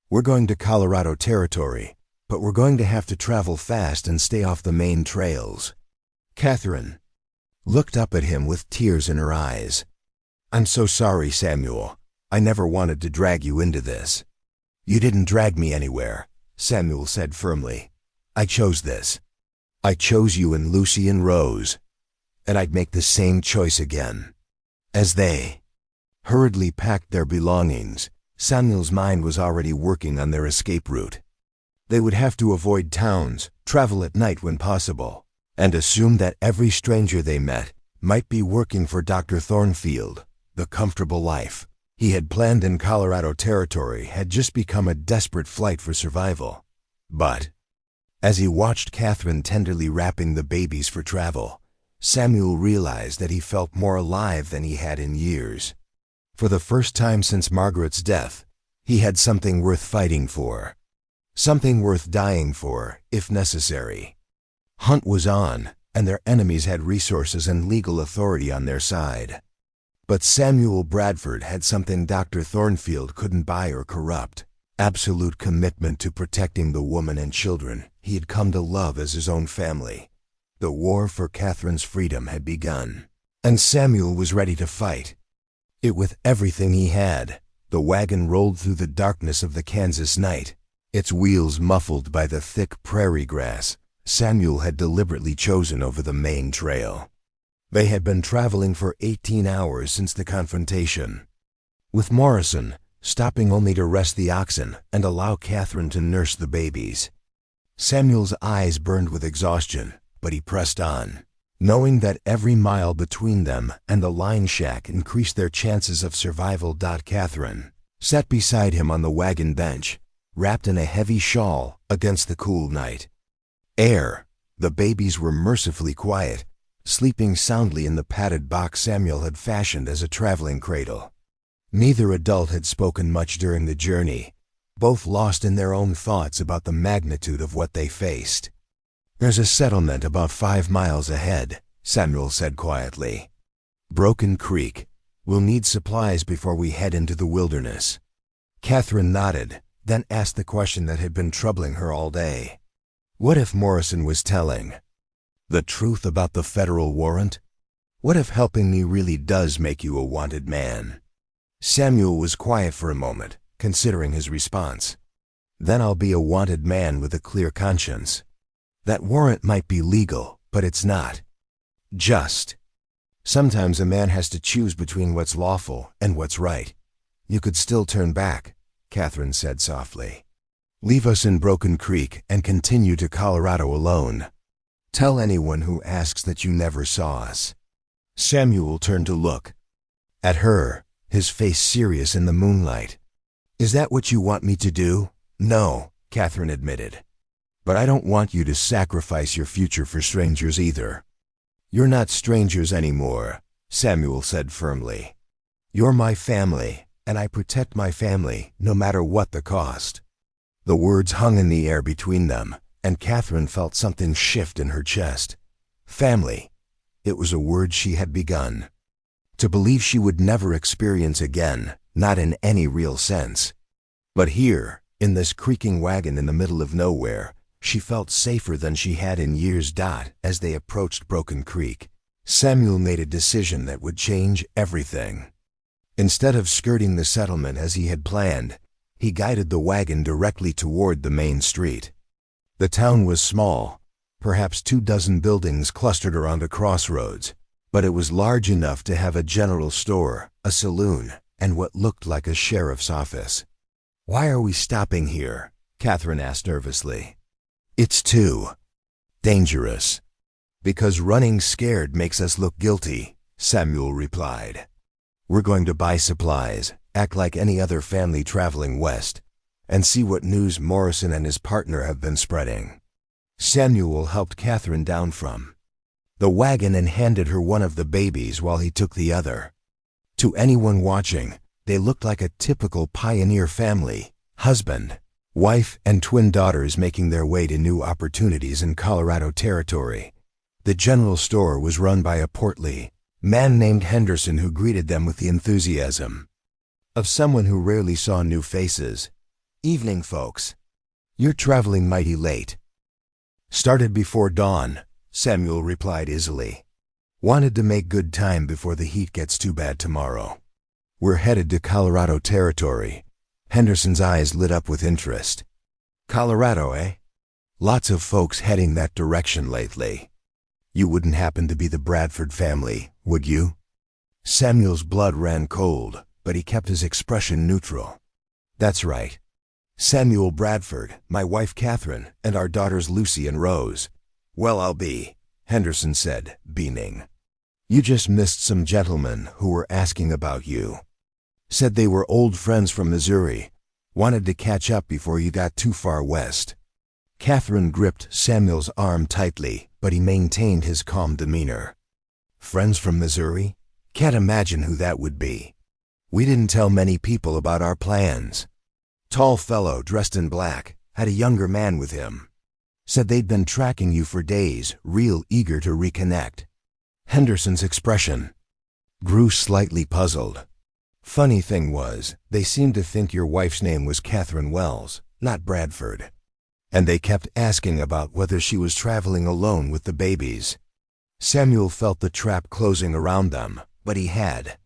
We're going to Colorado Territory, but we're going to have to travel fast and stay off the main trails." Catherine looked up at him with tears in her eyes. "I'm so sorry, Samuel. I never wanted to drag you into this." "You didn't drag me anywhere," Samuel said firmly. "I chose this. I chose you and Lucy and Rose, and I'd make the same choice again." As they hurriedly packed their belongings, Samuel's mind was already working on their escape route. They would have to avoid towns, travel at night when possible, and assume that every stranger they met might be working for Dr. Thornfield. The comfortable life he had planned in Colorado Territory had just become a desperate flight for survival. But as he watched Catherine tenderly wrapping the babies for travel, Samuel realized that he felt more alive than he had in years. For the first time since Margaret's death, he had something worth fighting for. Something worth dying for, if necessary. Hunt was on, and their enemies had resources and legal authority on their side. But Samuel Bradford had something Dr. Thornfield couldn't buy or corrupt: absolute commitment to protecting the woman and children he had come to love as his own family. The war for Catherine's freedom had begun, and Samuel was ready to fight. It with everything he had, the wagon rolled through the darkness of the Kansas night, its wheels muffled by the thick prairie grass Samuel had deliberately chosen over the main trail. They had been traveling for 18 hours since the confrontation, with Morrison stopping only to rest the oxen and allow Catherine to nurse the babies. Samuel's eyes burned with exhaustion, but he pressed on, knowing that every mile between them and the line shack increased their chances of survival. Catherine sat beside him on the wagon bench, wrapped in a heavy shawl against the cool night air. The babies were mercifully quiet, sleeping soundly in the padded box Samuel had fashioned as a traveling cradle. Neither adult had spoken much during the journey, both lost in their own thoughts about the magnitude of what they faced. "There's a settlement about 5 miles ahead," Samuel said quietly. "Broken Creek. We'll need supplies before we head into the wilderness." Catherine nodded, then asked the question that had been troubling her all day. What if Morrison was telling the truth about the federal warrant? What if helping me really does make you a wanted man? Samuel was quiet for a moment, considering his response. "Then I'll be a wanted man with a clear conscience. That warrant might be legal, but it's not just. Sometimes a man has to choose between what's lawful and what's right. You could still turn back," Catherine said softly. "Leave us in Broken Creek and continue to Colorado alone. Tell anyone who asks that you never saw us." Samuel turned to look at her, his face serious in the moonlight. "Is that what you want me to do?" "No," Catherine admitted. "But I don't want you to sacrifice your future for strangers either." "You're not strangers anymore," Samuel said firmly. "You're my family, and I protect my family no matter what the cost." The words hung in the air between them, and Catherine felt something shift in her chest. Family. It was a word she had begun to believe she would never experience again, not in any real sense. But here, in this creaking wagon in the middle of nowhere, she felt safer than she had in years. As they approached Broken Creek, Samuel made a decision that would change everything. Instead of skirting the settlement as he had planned, He guided the wagon directly toward the main street. The town was small, perhaps 24 buildings clustered around a crossroads, but it was large enough to have a general store, a saloon, and what looked like a sheriff's office. "Why are we stopping here?" Catherine asked nervously. "It's too dangerous." "Because running scared makes us look guilty," Samuel replied. "We're going to buy supplies, act like any other family traveling west, and see what news Morrison and his partner have been spreading." Samuel helped Catherine down from the wagon and handed her one of the babies while he took the other. To anyone watching, they looked like a typical pioneer family, husband, wife, and twin daughters making their way to new opportunities in Colorado Territory. The general store was run by a portly man named Henderson who greeted them with the enthusiasm of someone who rarely saw new faces. "Evening, folks. You're traveling mighty late." "Started before dawn," Samuel replied easily. "Wanted to make good time before the heat gets too bad tomorrow." "We're headed to Colorado Territory." Henderson's eyes lit up with interest. "Colorado, eh? Lots of folks heading that direction lately. You wouldn't happen to be the Bradford family, would you?" Samuel's blood ran cold, but he kept his expression neutral. "That's right. Samuel Bradford, my wife Catherine, and our daughters Lucy and Rose." "Well, I'll be," Henderson said, beaming. "You just missed some gentlemen who were asking about you. Said they were old friends from Missouri. Wanted to catch up before you got too far west." Catherine gripped Samuel's arm tightly, but he maintained his calm demeanor. "Friends from Missouri? Can't imagine who that would be. We didn't tell many people about our plans." "Tall fellow dressed in black, had a younger man with him. Said they'd been tracking you for days, real eager to reconnect." Henderson's expression grew slightly puzzled. "Funny thing was, they seemed to think your wife's name was Catherine Wells, not Bradford. And they kept asking about whether she was traveling alone with the babies." Samuel felt the trap closing around them, but he had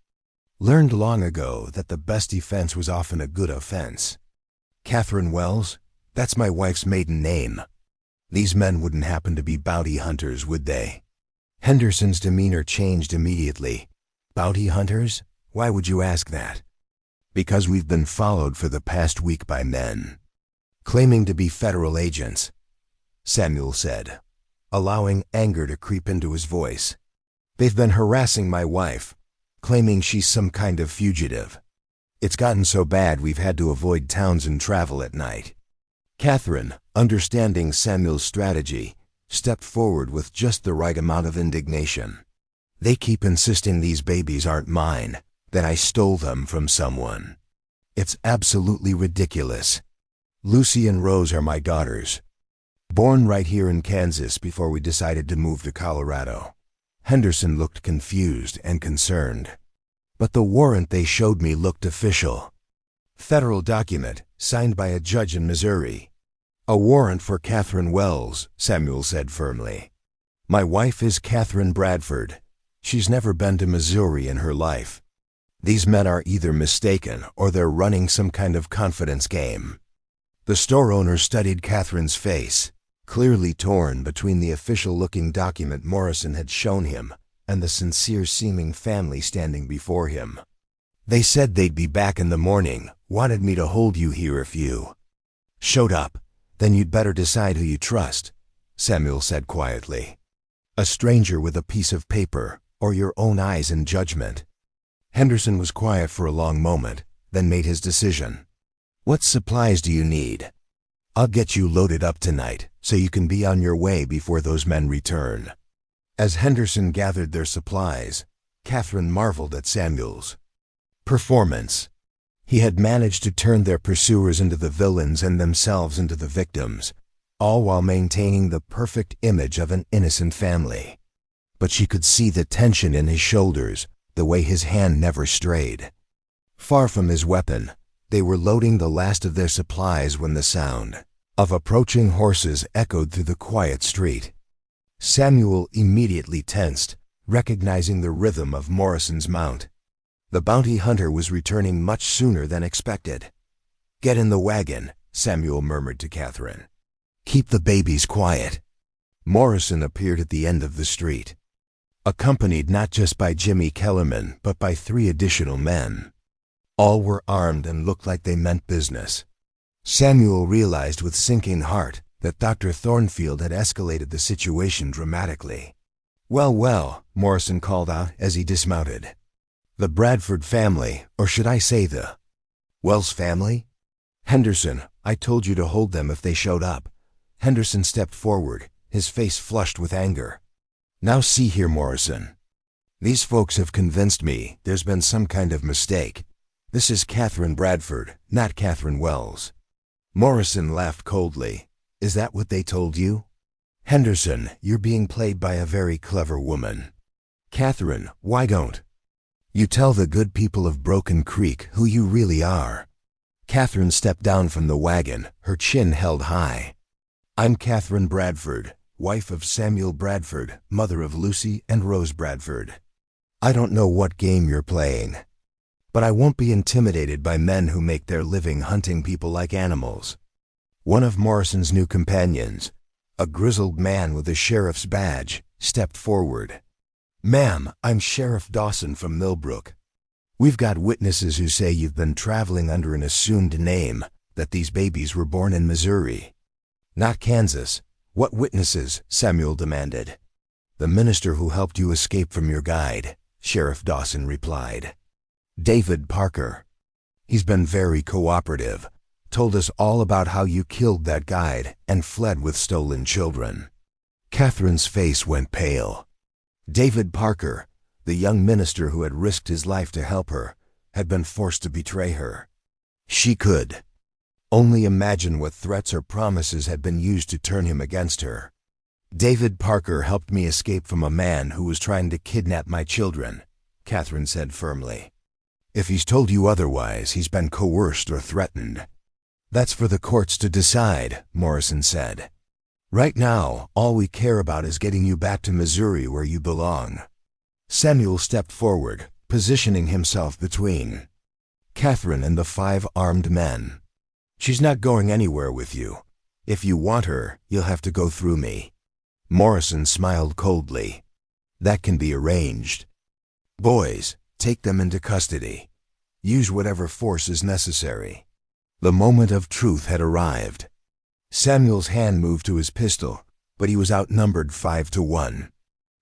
learned long ago that the best defense was often a good offense. "Catherine Wells? That's my wife's maiden name. These men wouldn't happen to be bounty hunters, would they?" Henderson's demeanor changed immediately. "Bounty hunters? Why would you ask that?" "Because we've been followed for the past week by men claiming to be federal agents," Samuel said, allowing anger to creep into his voice. "They've been harassing my wife, claiming she's some kind of fugitive. It's gotten so bad we've had to avoid towns and travel at night." Catherine, understanding Samuel's strategy, stepped forward with just the right amount of indignation. "They keep insisting these babies aren't mine, that I stole them from someone. It's absolutely ridiculous. Lucy and Rose are my daughters, born right here in Kansas before we decided to move to Colorado." Henderson looked confused and concerned. "But the warrant they showed me looked official. Federal document, signed by a judge in Missouri." "A warrant for Catherine Wells," Samuel said firmly. "My wife is Catherine Bradford. She's never been to Missouri in her life. These men are either mistaken or they're running some kind of confidence game." The store owner studied Catherine's face, clearly torn between the official-looking document Morrison had shown him and the sincere-seeming family standing before him. "They said they'd be back in the morning, wanted me to hold you here if you showed up. Then you'd better decide who you trust," Samuel said quietly. "A stranger with a piece of paper, or your own eyes and judgment." Henderson was quiet for a long moment, then made his decision. "What supplies do you need? I'll get you loaded up tonight, so you can be on your way before those men return." As Henderson gathered their supplies, Catherine marveled at Samuel's performance. He had managed to turn their pursuers into the villains and themselves into the victims, all while maintaining the perfect image of an innocent family. But she could see the tension in his shoulders, the way his hand never strayed far from his weapon. They were loading the last of their supplies when the sound of approaching horses echoed through the quiet street. Samuel immediately tensed, recognizing the rhythm of Morrison's mount. The bounty hunter was returning much sooner than expected. "Get in the wagon," Samuel murmured to Catherine. "Keep the babies quiet." Morrison appeared at the end of the street, accompanied not just by Jimmy Kellerman, but by 3 additional men. All were armed and looked like they meant business. Samuel realized with sinking heart that Dr. Thornfield had escalated the situation dramatically. "Well, well," Morrison called out as he dismounted. "The Bradford family, or should I say the Wells family? Henderson, I told you to hold them if they showed up." Henderson stepped forward, his face flushed with anger. "Now see here, Morrison. These folks have convinced me there's been some kind of mistake. This is Catherine Bradford, not Catherine Wells." Morrison laughed coldly. "Is that what they told you? Henderson, you're being played by a very clever woman. Catherine, why don't you tell the good people of Broken Creek who you really are?" Catherine stepped down from the wagon, her chin held high. "I'm Catherine Bradford, wife of Samuel Bradford, mother of Lucy and Rose Bradford. I don't know what game you're playing, but I won't be intimidated by men who make their living hunting people like animals." One of Morrison's new companions, a grizzled man with a sheriff's badge, stepped forward. "Ma'am, I'm Sheriff Dawson from Millbrook. We've got witnesses who say you've been traveling under an assumed name, that these babies were born in Missouri, not Kansas." "What witnesses?" Samuel demanded. "The minister who helped you escape from your guide," Sheriff Dawson replied. "David Parker. He's been very cooperative, told us all about how you killed that guide and fled with stolen children." Catherine's face went pale. David Parker, the young minister who had risked his life to help her, had been forced to betray her. She could only imagine what threats or promises had been used to turn him against her. "David Parker helped me escape from a man who was trying to kidnap my children," Catherine said firmly. "If he's told you otherwise, he's been coerced or threatened." "That's for the courts to decide," Morrison said. "Right now, all we care about is getting you back to Missouri where you belong." Samuel stepped forward, positioning himself between Catherine and the 5 armed men. "She's not going anywhere with you. If you want her, you'll have to go through me." Morrison smiled coldly. "That can be arranged. Boys, take them into custody. Use whatever force is necessary." The moment of truth had arrived. Samuel's hand moved to his pistol, but he was outnumbered 5-1.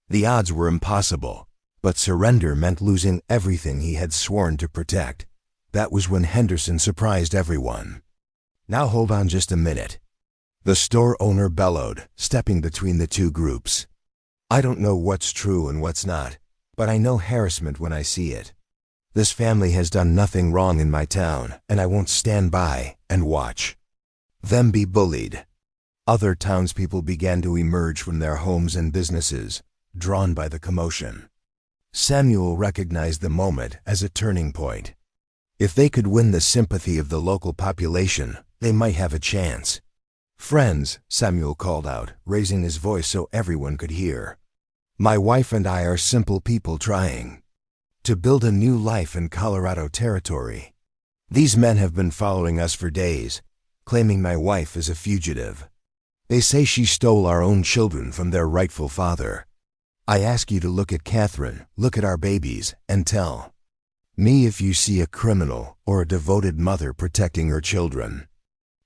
The odds were impossible, but surrender meant losing everything he had sworn to protect. That was when Henderson surprised everyone. "Now hold on just a minute," the store owner bellowed, stepping between the 2 groups. "I don't know what's true and what's not, but I know harassment when I see it. This family has done nothing wrong in my town, and I won't stand by and watch them be bullied." Other townspeople began to emerge from their homes and businesses, drawn by the commotion. Samuel recognized the moment as a turning point. If they could win the sympathy of the local population, they might have a chance. "Friends," Samuel called out, raising his voice so everyone could hear. "My wife and I are simple people trying to build a new life in Colorado territory. These men have been following us for days, claiming my wife is a fugitive. They say she stole our own children from their rightful father. I ask you to look at Catherine, look at our babies, and tell me if you see a criminal or a devoted mother protecting her children."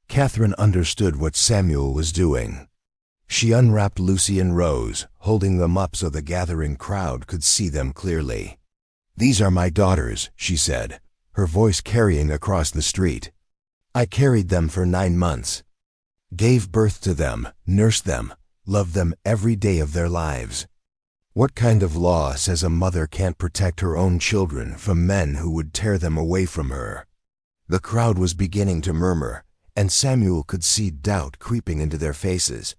Catherine understood what Samuel was doing. She unwrapped Lucy and Rose, holding them up so the gathering crowd could see them clearly. "These are my daughters," she said, her voice carrying across the street. "I carried them for 9 months, gave birth to them, nursed them, loved them every day of their lives. What kind of law says a mother can't protect her own children from men who would tear them away from her?" The crowd was beginning to murmur, and Samuel could see doubt creeping into their faces.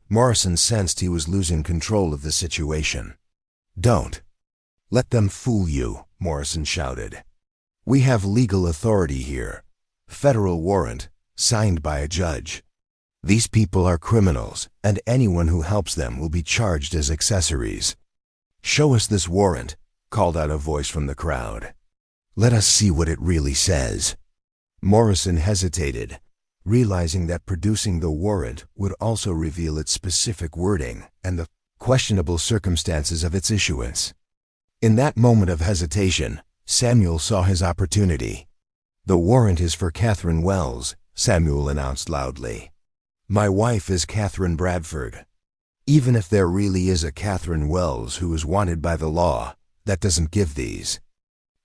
Morrison sensed he was losing control of the situation. "Don't let them fool you," Morrison shouted. "We have legal authority here. Federal warrant, signed by a judge. These people are criminals, and anyone who helps them will be charged as accessories." "Show us this warrant," called out a voice from the crowd. "Let us see what it really says." Morrison hesitated, realizing that producing the warrant would also reveal its specific wording and the questionable circumstances of its issuance. In that moment of hesitation, Samuel saw his opportunity. "The warrant is for Catherine Wells," Samuel announced loudly. "My wife is Catherine Bradford. Even if there really is a Catherine Wells who is wanted by the law, that doesn't give these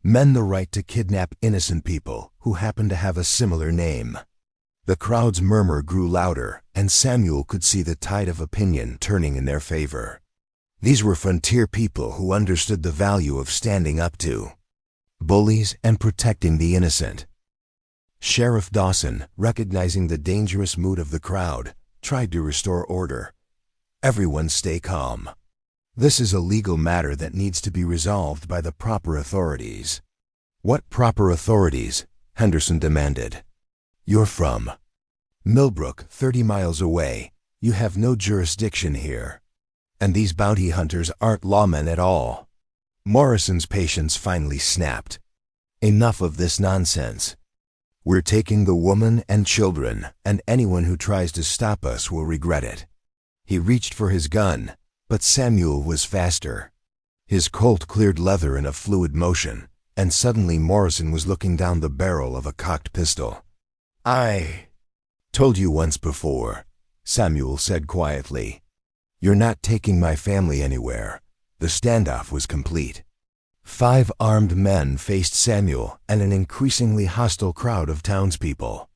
men the right to kidnap innocent people who happen to have a similar name." The crowd's murmur grew louder, and Samuel could see the tide of opinion turning in their favor. These were frontier people who understood the value of standing up to bullies and protecting the innocent. Sheriff Dawson, recognizing the dangerous mood of the crowd, tried to restore order. "Everyone stay calm. This is a legal matter that needs to be resolved by the proper authorities." "What proper authorities?" Henderson demanded. "You're from Millbrook, 30 miles away. You have no jurisdiction here. And these bounty hunters aren't lawmen at all." Morrison's patience finally snapped. "Enough of this nonsense. We're taking the woman and children, and anyone who tries to stop us will regret it." He reached for his gun, but Samuel was faster. His Colt cleared leather in a fluid motion, and suddenly Morrison was looking down the barrel of a cocked pistol. "I told you once before," Samuel said quietly. "You're not taking my family anywhere." The standoff was complete. 5 armed men faced Samuel and an increasingly hostile crowd of townspeople.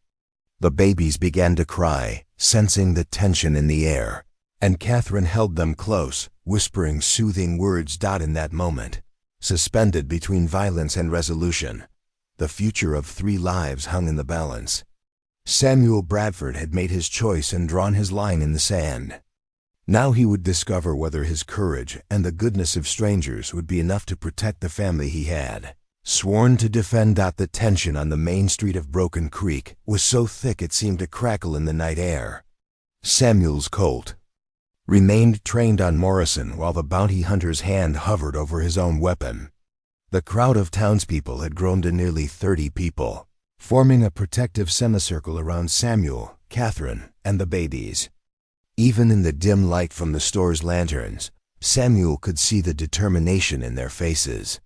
The babies began to cry, sensing the tension in the air, and Catherine held them close, whispering soothing words. In that moment, suspended between violence and resolution, the future of 3 lives hung in the balance. Samuel Bradford had made his choice and drawn his line in the sand. Now he would discover whether his courage and the goodness of strangers would be enough to protect the family he had sworn to defend. The tension on the main street of Broken Creek was so thick it seemed to crackle in the night air. Samuel's Colt remained trained on Morrison while the bounty hunter's hand hovered over his own weapon. The crowd of townspeople had grown to nearly 30 people, forming a protective semicircle around Samuel, Catherine, and the babies. Even in the dim light from the store's lanterns, Samuel could see the determination in their faces.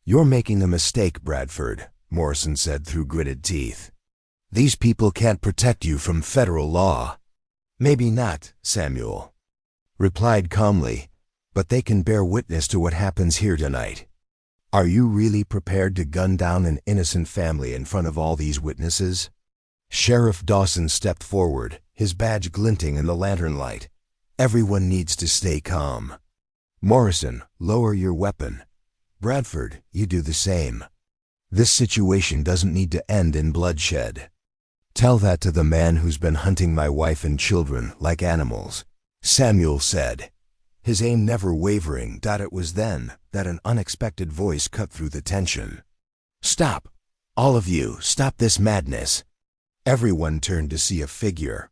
"You're making a mistake, Bradford," Morrison said through gritted teeth. "These people can't protect you from federal law." "Maybe not," Samuel replied calmly, "but they can bear witness to what happens here tonight. Are you really prepared to gun down an innocent family in front of all these witnesses?" Sheriff Dawson stepped forward, his badge glinting in the lantern light. "Everyone needs to stay calm. Morrison, lower your weapon. Bradford, you do the same. This situation doesn't need to end in bloodshed. Tell that to the man who's been hunting my wife and children like animals," Samuel said, his aim never wavering. It was then that an unexpected voice cut through the tension. "Stop! All of you, stop this madness!" Everyone turned to see a figure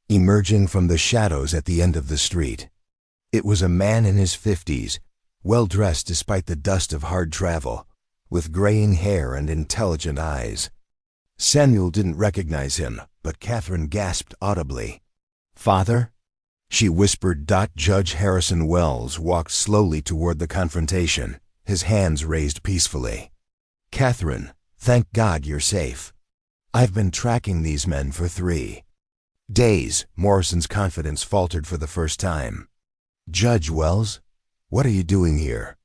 emerging from the shadows at the end of the street. It was a man in his 50s, well-dressed despite the dust of hard travel, with graying hair and intelligent eyes. Samuel didn't recognize him, but Catherine gasped audibly. "Father?" she whispered. Judge Harrison Wells walked slowly toward the confrontation, his hands raised peacefully. "Catherine, thank God you're safe. I've been tracking these men for 3 days." Morrison's confidence faltered for the first time. "Judge Wells, what are you doing here?"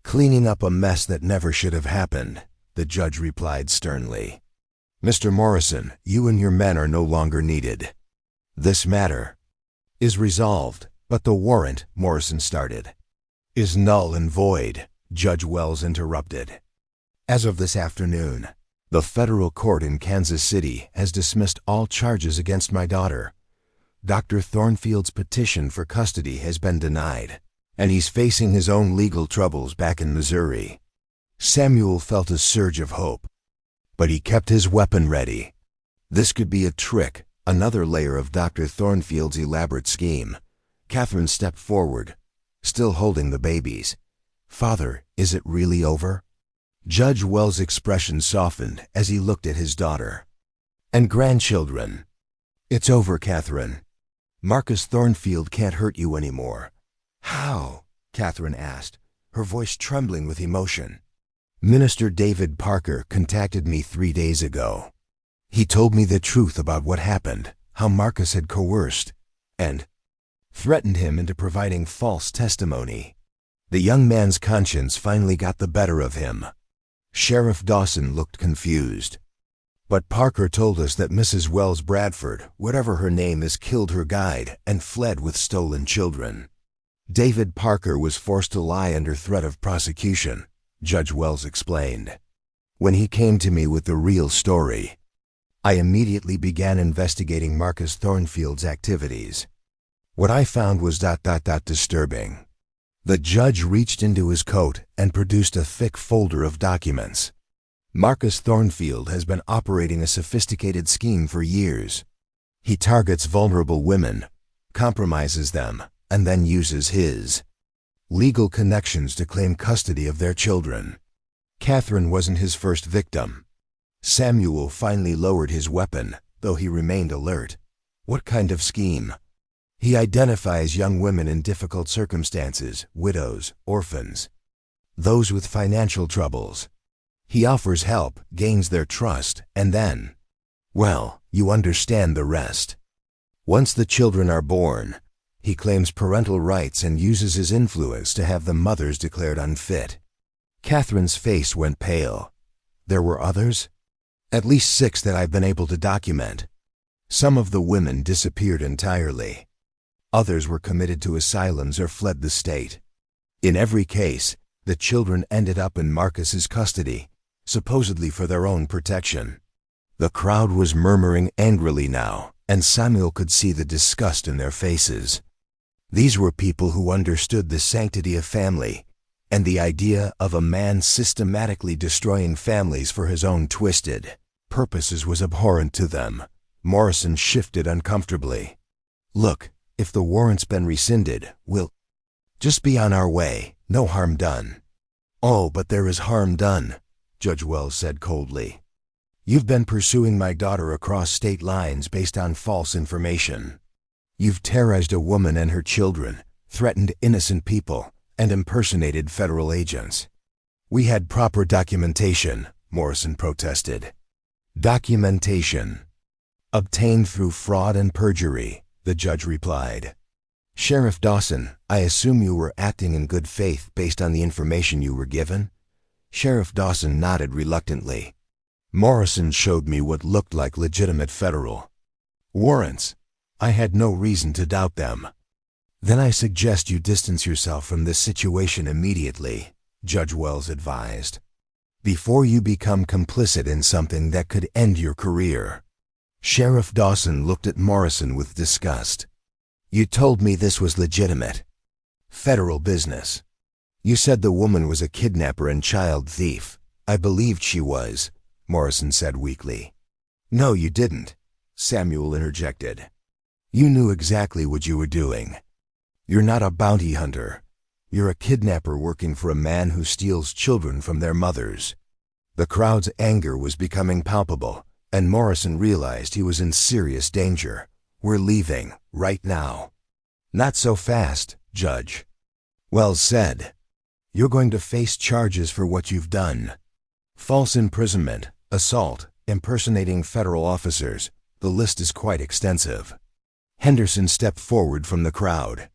"Cleaning up a mess that never should have happened," the judge replied sternly. "Mr. Morrison, you and your men are no longer needed. This matter is resolved, but the warrant," Morrison started, "is null and void," Judge Wells interrupted. "As of this afternoon, the federal court in Kansas City has dismissed all charges against my daughter. Dr. Thornfield's petition for custody has been denied, and he's facing his own legal troubles back in Missouri." Samuel felt a surge of hope, but he kept his weapon ready. This could be a trick, another layer of Dr. Thornfield's elaborate scheme. Catherine stepped forward, still holding the babies. "Father, is it really over?" Judge Wells' expression softened as he looked at his daughter. And grandchildren. It's over, Catherine. Marcus Thornfield can't hurt you anymore. How? Catherine asked, her voice trembling with emotion. Minister David Parker contacted me 3 days ago. He told me the truth about what happened, how Marcus had coerced and threatened him into providing false testimony. The young man's conscience finally got the better of him. Sheriff Dawson looked confused. But Parker told us that Mrs. Wells Bradford, whatever her name is, killed her guide and fled with stolen children. David Parker was forced to lie under threat of prosecution, Judge Wells explained. When he came to me with the real story, I immediately began investigating Marcus Thornfield's activities. What I found was disturbing. The judge reached into his coat and produced a thick folder of documents. Marcus Thornfield has been operating a sophisticated scheme for years. He targets vulnerable women, compromises them, and then uses his legal connections to claim custody of their children. Catherine wasn't his first victim. Samuel finally lowered his weapon, though he remained alert. What kind of scheme? He identifies young women in difficult circumstances, widows, orphans, those with financial troubles. He offers help, gains their trust, and then, well, you understand the rest. Once the children are born, he claims parental rights and uses his influence to have the mothers declared unfit. Catherine's face went pale. There were others? At least 6 that I've been able to document. Some of the women disappeared entirely. Others were committed to asylums or fled the state. In every case, the children ended up in Marcus's custody, supposedly for their own protection. The crowd was murmuring angrily now, and Samuel could see the disgust in their faces. These were people who understood the sanctity of family, and the idea of a man systematically destroying families for his own twisted purposes was abhorrent to them. Morrison shifted uncomfortably. Look, if the warrant's been rescinded, we'll just be on our way, no harm done. Oh, but there is harm done, Judge Wells said coldly. You've been pursuing my daughter across state lines based on false information. You've terrorized a woman and her children, threatened innocent people, and impersonated federal agents. We had proper documentation, Morrison protested. Documentation obtained through fraud and perjury, the judge replied. Sheriff Dawson, I assume you were acting in good faith based on the information you were given? Sheriff Dawson nodded reluctantly. Morrison showed me what looked like legitimate federal warrants. I had no reason to doubt them. Then I suggest you distance yourself from this situation immediately, Judge Wells advised, before you become complicit in something that could end your career. Sheriff Dawson looked at Morrison with disgust. You told me this was legitimate federal business. You said the woman was a kidnapper and child thief. I believed she was, Morrison said weakly. No, you didn't, Samuel interjected. You knew exactly what you were doing. You're not a bounty hunter. You're a kidnapper working for a man who steals children from their mothers. The crowd's anger was becoming palpable, and Morrison realized he was in serious danger. We're leaving, right now. Not so fast, Judge. Wells said. You're going to face charges for what you've done. False imprisonment, assault, impersonating federal officers. The list is quite extensive. Henderson stepped forward from the crowd.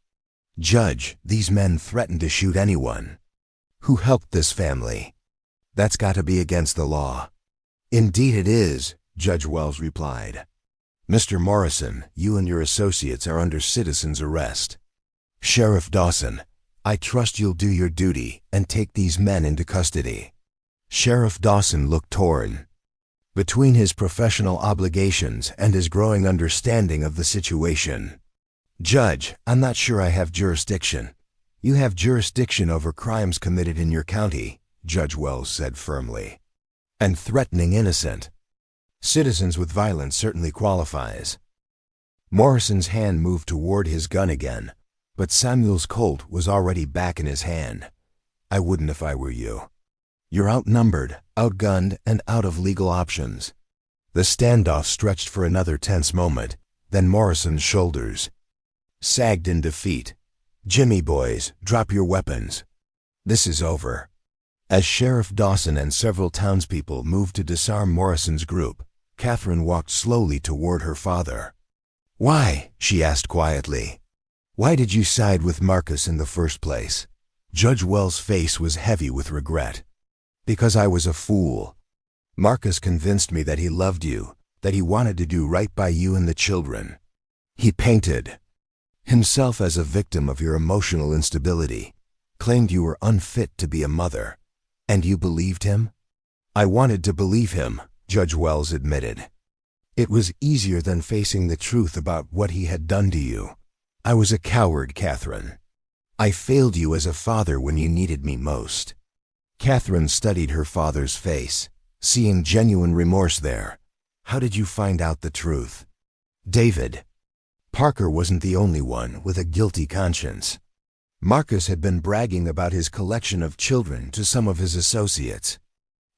Judge, these men threatened to shoot anyone who helped this family. That's got to be against the law. Indeed it is, Judge Wells replied. Mr. Morrison, you and your associates are under citizen's arrest. Sheriff Dawson, I trust you'll do your duty and take these men into custody. Sheriff Dawson looked torn. Between his professional obligations and his growing understanding of the situation. Judge, I'm not sure I have jurisdiction. You have jurisdiction over crimes committed in your county, Judge Wells said firmly. And threatening innocent citizens with violence certainly qualifies. Morrison's hand moved toward his gun again, but Samuel's Colt was already back in his hand. I wouldn't if I were you. You're outnumbered, outgunned, and out of legal options. The standoff stretched for another tense moment, then Morrison's shoulders sagged in defeat. "Jimmy boys, drop your weapons. This is over." As Sheriff Dawson and several townspeople moved to disarm Morrison's group, Catherine walked slowly toward her father. "Why?" she asked quietly. "Why did you side with Marcus in the first place?" Judge Wells' face was heavy with regret. "Because I was a fool. Marcus convinced me that he loved you, that he wanted to do right by you and the children. He painted himself as a victim of your emotional instability, claimed you were unfit to be a mother. And you believed him?" "I wanted to believe him," Judge Wells admitted. "It was easier than facing the truth about what he had done to you. I was a coward, Catherine. I failed you as a father when you needed me most." Catherine studied her father's face, seeing genuine remorse there. "How did you find out the truth?" "David. Parker wasn't the only one with a guilty conscience. Marcus had been bragging about his collection of children to some of his associates.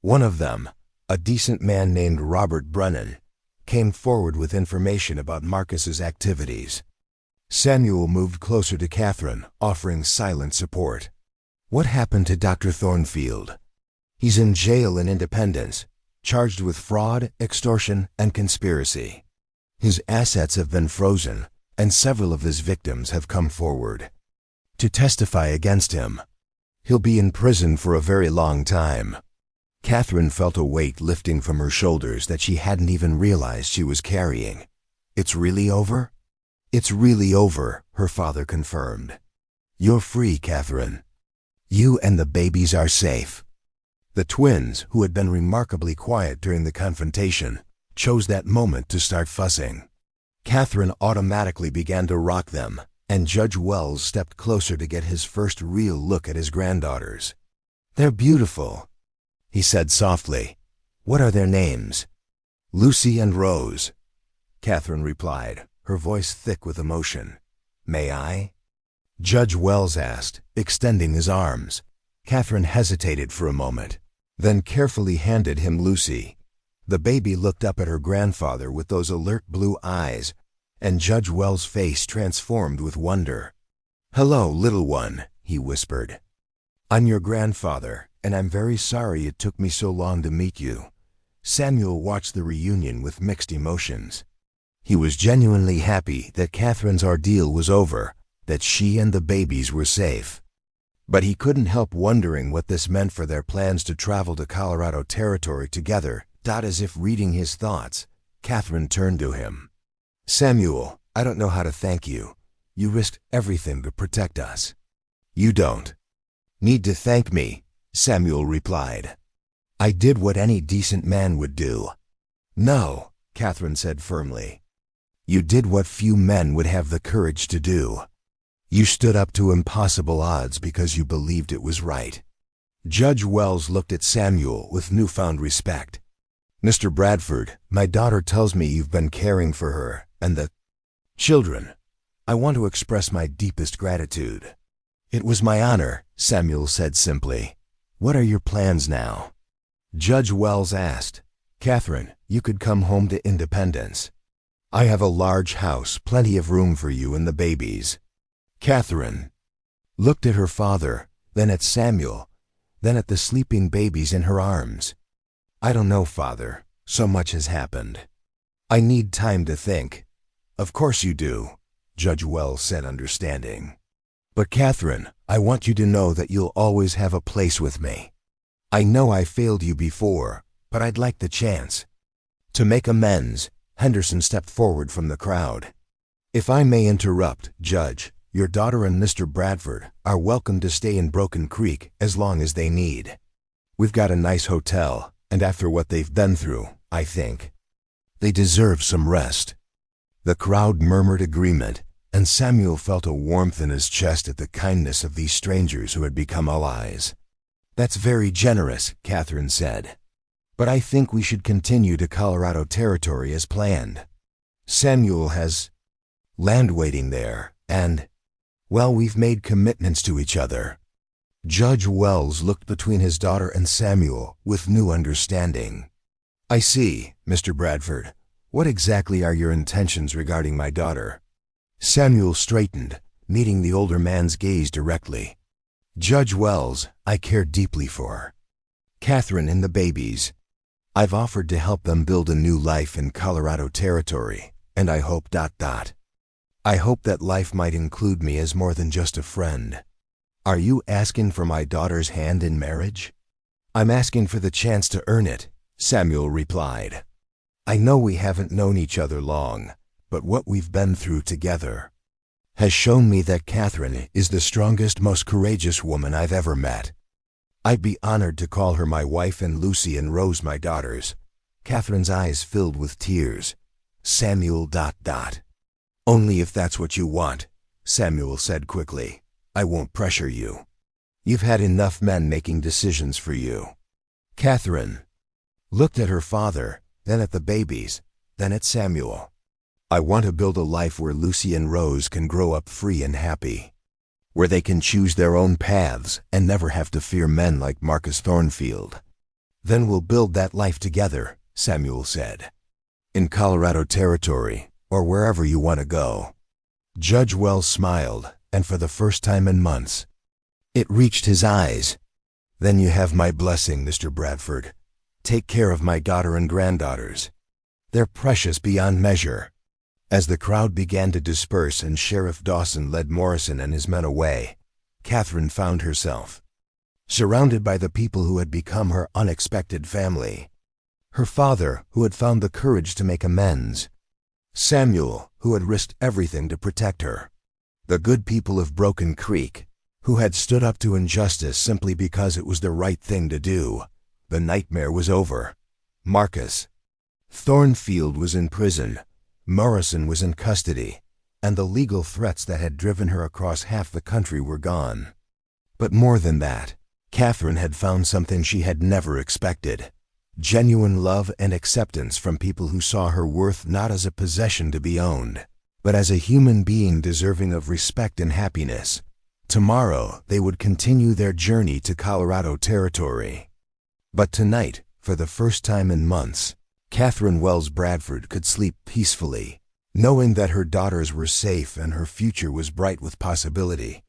One of them, a decent man named Robert Brennan, came forward with information about Marcus's activities." Samuel moved closer to Catherine, offering silent support. "What happened to Dr. Thornfield?" "He's in jail in Independence, charged with fraud, extortion, and conspiracy. His assets have been frozen, and several of his victims have come forward to testify against him. He'll be in prison for a very long time." Catherine felt a weight lifting from her shoulders that she hadn't even realized she was carrying. "It's really over?" "It's really over," her father confirmed. "You're free, Catherine. You and the babies are safe." The twins, who had been remarkably quiet during the confrontation, chose that moment to start fussing. Catherine automatically began to rock them, and Judge Wells stepped closer to get his first real look at his granddaughters. "They're beautiful," he said softly. "What are their names?" "Lucy and Rose," Catherine replied, her voice thick with emotion. "May I?" Judge Wells asked, extending his arms. Catherine hesitated for a moment, then carefully handed him Lucy. The baby looked up at her grandfather with those alert blue eyes, and Judge Wells' face transformed with wonder. "Hello, little one," he whispered. "I'm your grandfather, and I'm very sorry it took me so long to meet you." Samuel watched the reunion with mixed emotions. He was genuinely happy that Catherine's ordeal was over, that she and the babies were safe. But he couldn't help wondering what this meant for their plans to travel to Colorado Territory together. As if reading his thoughts, Catherine turned to him. "Samuel, I don't know how to thank you. You risked everything to protect us." "You don't need to thank me," Samuel replied. "I did what any decent man would do." "No," Catherine said firmly. "You did what few men would have the courage to do. You stood up to impossible odds because you believed it was right." Judge Wells looked at Samuel with newfound respect. "Mr. Bradford, my daughter tells me you've been caring for her and the children. I want to express my deepest gratitude." "It was my honor," Samuel said simply. "What are your plans now?" Judge Wells asked. "Catherine, you could come home to Independence. I have a large house, plenty of room for you and the babies." Catherine looked at her father, then at Samuel, then at the sleeping babies in her arms. "I don't know, Father. So much has happened. I need time to think." "Of course you do," Judge Wells said, understanding. "But Catherine, I want you to know that you'll always have a place with me. I know I failed you before, but I'd like the chance to make amends." Henderson stepped forward from the crowd. "If I may interrupt, Judge, your daughter and Mr. Bradford are welcome to stay in Broken Creek as long as they need. We've got a nice hotel, and after what they've been through, I think they deserve some rest." The crowd murmured agreement, and Samuel felt a warmth in his chest at the kindness of these strangers who had become allies. "That's very generous," Catherine said. "But I think we should continue to Colorado Territory as planned. Samuel has land waiting there, and, well, we've made commitments to each other." Judge Wells looked between his daughter and Samuel with new understanding. I see, Mr. Bradford. What exactly are your intentions regarding my daughter? Samuel straightened, meeting the older man's gaze directly. Judge Wells, I care deeply for Catherine and the babies. I've offered to help them build a new life in Colorado Territory, and I hope ... I hope that life might include me as more than just a friend. Are you asking for my daughter's hand in marriage? I'm asking for the chance to earn it, Samuel replied. I know we haven't known each other long, but what we've been through together has shown me that Catherine is the strongest, most courageous woman I've ever met. I'd be honored to call her my wife and Lucy and Rose my daughters. Catherine's eyes filled with tears. Samuel ... Only if that's what you want, Samuel said quickly. I won't pressure you. You've had enough men making decisions for you. Catherine looked at her father, then at the babies, then at Samuel. I want to build a life where Lucy and Rose can grow up free and happy, where they can choose their own paths and never have to fear men like Marcus Thornfield. Then we'll build that life together, Samuel said. In Colorado Territory, or wherever you want to go. Judge Wells smiled, and for the first time in months, it reached his eyes. Then you have my blessing, Mr. Bradford. Take care of my daughter and granddaughters. They're precious beyond measure. As the crowd began to disperse and Sheriff Dawson led Morrison and his men away, Catherine found herself surrounded by the people who had become her unexpected family. Her father, who had found the courage to make amends. Samuel, who had risked everything to protect her. The good people of Broken Creek, who had stood up to injustice simply because it was the right thing to do. The nightmare was over. Marcus Thornfield was in prison. Morrison was in custody, and the legal threats that had driven her across half the country were gone. But more than that, Catherine had found something she had never expected. Genuine love and acceptance from people who saw her worth not as a possession to be owned, but as a human being deserving of respect and happiness. Tomorrow they would continue their journey to Colorado Territory. But tonight, for the first time in months, Catherine Wells Bradford could sleep peacefully, knowing that her daughters were safe and her future was bright with possibility.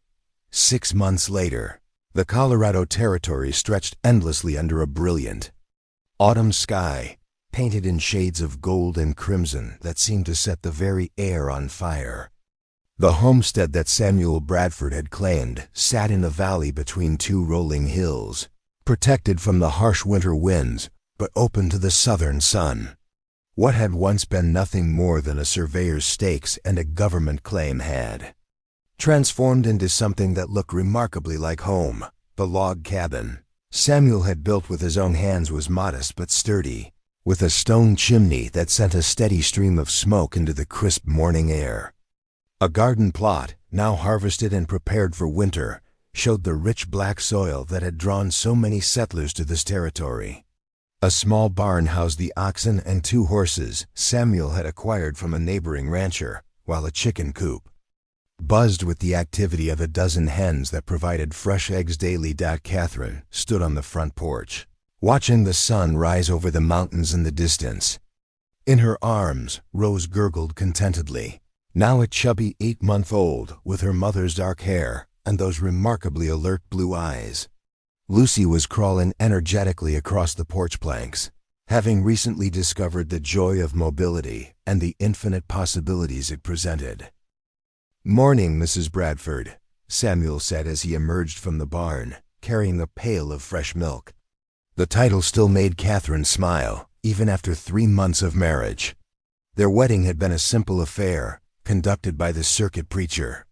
6 months later, the Colorado Territory stretched endlessly under a brilliant autumn sky, painted in shades of gold and crimson that seemed to set the very air on fire. The homestead that Samuel Bradford had claimed sat in a valley between 2 rolling hills, protected from the harsh winter winds, but open to the southern sun. What had once been nothing more than a surveyor's stakes and a government claim had transformed into something that looked remarkably like home. The log cabin Samuel had built with his own hands was modest but sturdy, with a stone chimney that sent a steady stream of smoke into the crisp morning air. A garden plot, now harvested and prepared for winter, showed the rich black soil that had drawn so many settlers to this territory. A small barn housed the oxen and 2 horses Samuel had acquired from a neighboring rancher, while a chicken coop buzzed with the activity of a dozen hens that provided fresh eggs daily. Catherine stood on the front porch, watching the sun rise over the mountains in the distance. In her arms, Rose gurgled contentedly, now a chubby 8-month-old with her mother's dark hair and those remarkably alert blue eyes. Lucy was crawling energetically across the porch planks, having recently discovered the joy of mobility and the infinite possibilities it presented. "Morning, Mrs. Bradford," Samuel said as he emerged from the barn, carrying a pail of fresh milk. The title still made Catherine smile, even after 3 months of marriage. Their wedding had been a simple affair, conducted by the circuit preacher,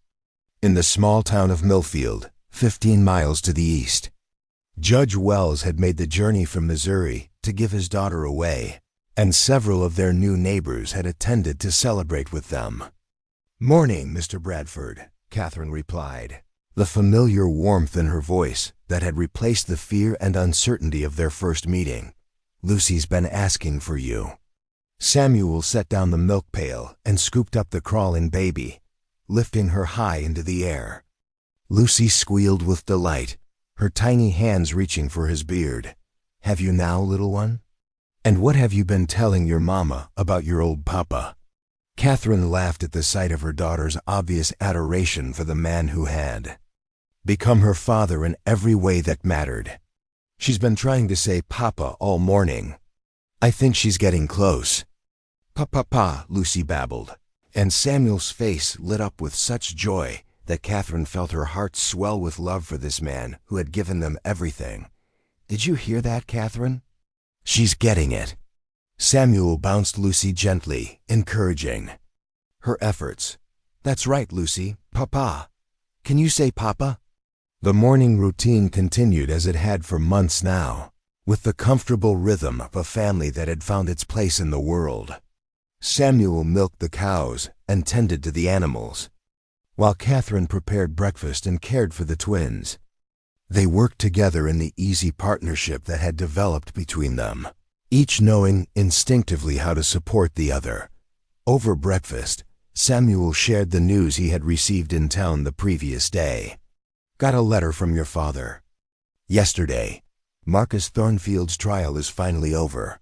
in the small town of Millfield, 15 miles to the east. Judge Wells had made the journey from Missouri to give his daughter away, and several of their new neighbors had attended to celebrate with them. "Morning, Mr. Bradford," Catherine replied, the familiar warmth in her voice that had replaced the fear and uncertainty of their first meeting. "Lucy's been asking for you." Samuel set down the milk pail and scooped up the crawling baby, lifting her high into the air. Lucy squealed with delight, her tiny hands reaching for his beard. "Have you now, little one?" And what have you been telling your mama about your old papa? Catherine laughed at the sight of her daughter's obvious adoration for the man who had become her father in every way that mattered. She's been trying to say papa all morning. I think she's getting close. Pa, Lucy babbled, and Samuel's face lit up with such joy that Catherine felt her heart swell with love for this man who had given them everything. Did you hear that, Catherine? She's getting it. Samuel bounced Lucy gently, encouraging her efforts. That's right, Lucy. Papa. Can you say papa? The morning routine continued as it had for months now, with the comfortable rhythm of a family that had found its place in the world. Samuel milked the cows and tended to the animals, while Catherine prepared breakfast and cared for the twins. They worked together in the easy partnership that had developed between them, each knowing instinctively how to support the other. Over breakfast, Samuel shared the news he had received in town the previous day. Got a letter from your father. Yesterday, Marcus Thornfield's trial is finally over.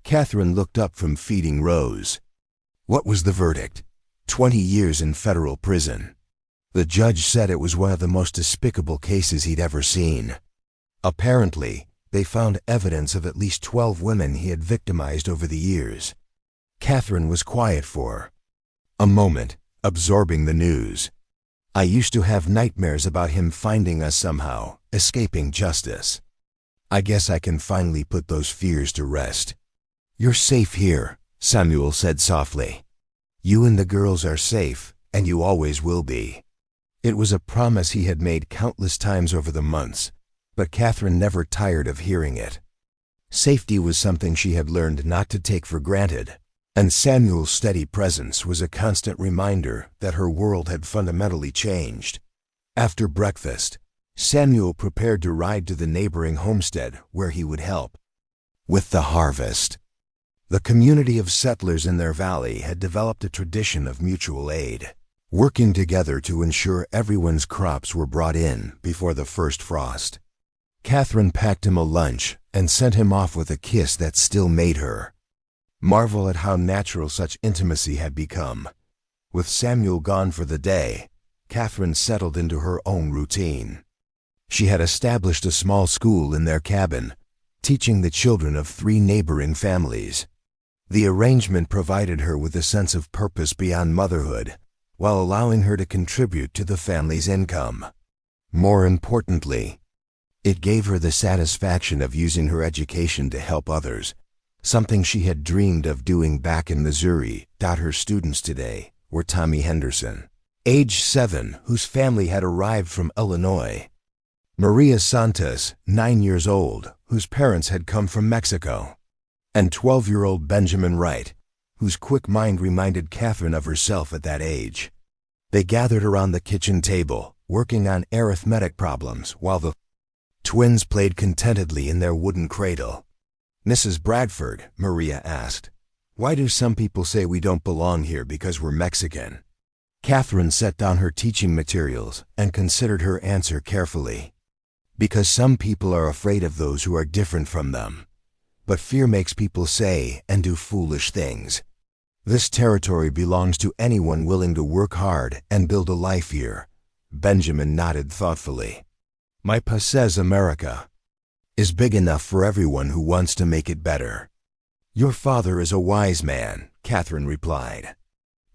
Catherine looked up from feeding Rose. What was the verdict? 20 years in federal prison. The judge said it was one of the most despicable cases he'd ever seen. Apparently, they found evidence of at least 12 women he had victimized over the years. Catherine was quiet for a moment, absorbing the news. I used to have nightmares about him finding us somehow, escaping justice. I guess I can finally put those fears to rest. You're safe here, Samuel said softly. You and the girls are safe, and you always will be. It was a promise he had made countless times over the months, but Catherine never tired of hearing it. Safety was something she had learned not to take for granted, and Samuel's steady presence was a constant reminder that her world had fundamentally changed. After breakfast, Samuel prepared to ride to the neighboring homestead where he would help with the harvest. The community of settlers in their valley had developed a tradition of mutual aid, working together to ensure everyone's crops were brought in before the first frost. Catherine packed him a lunch and sent him off with a kiss that still made her marvel at how natural such intimacy had become. With Samuel gone for the day, Catherine settled into her own routine. She had established a small school in their cabin, teaching the children of 3 neighboring families. The arrangement provided her with a sense of purpose beyond motherhood, while allowing her to contribute to the family's income. More importantly, it gave her the satisfaction of using her education to help others, something she had dreamed of doing back in Missouri. Her students today were Tommy Henderson, age 7, whose family had arrived from Illinois; Maria Santos, 9 years old, whose parents had come from Mexico; and 12-year-old Benjamin Wright, whose quick mind reminded Catherine of herself at that age. They gathered around the kitchen table, working on arithmetic problems, while the twins played contentedly in their wooden cradle. Mrs. Bradford, Maria asked, why do some people say we don't belong here because we're Mexican? Catherine set down her teaching materials and considered her answer carefully. Because some people are afraid of those who are different from them. But fear makes people say and do foolish things. This territory belongs to anyone willing to work hard and build a life here. Benjamin nodded thoughtfully. My pa says America is big enough for everyone who wants to make it better. Your father is a wise man, Catherine replied.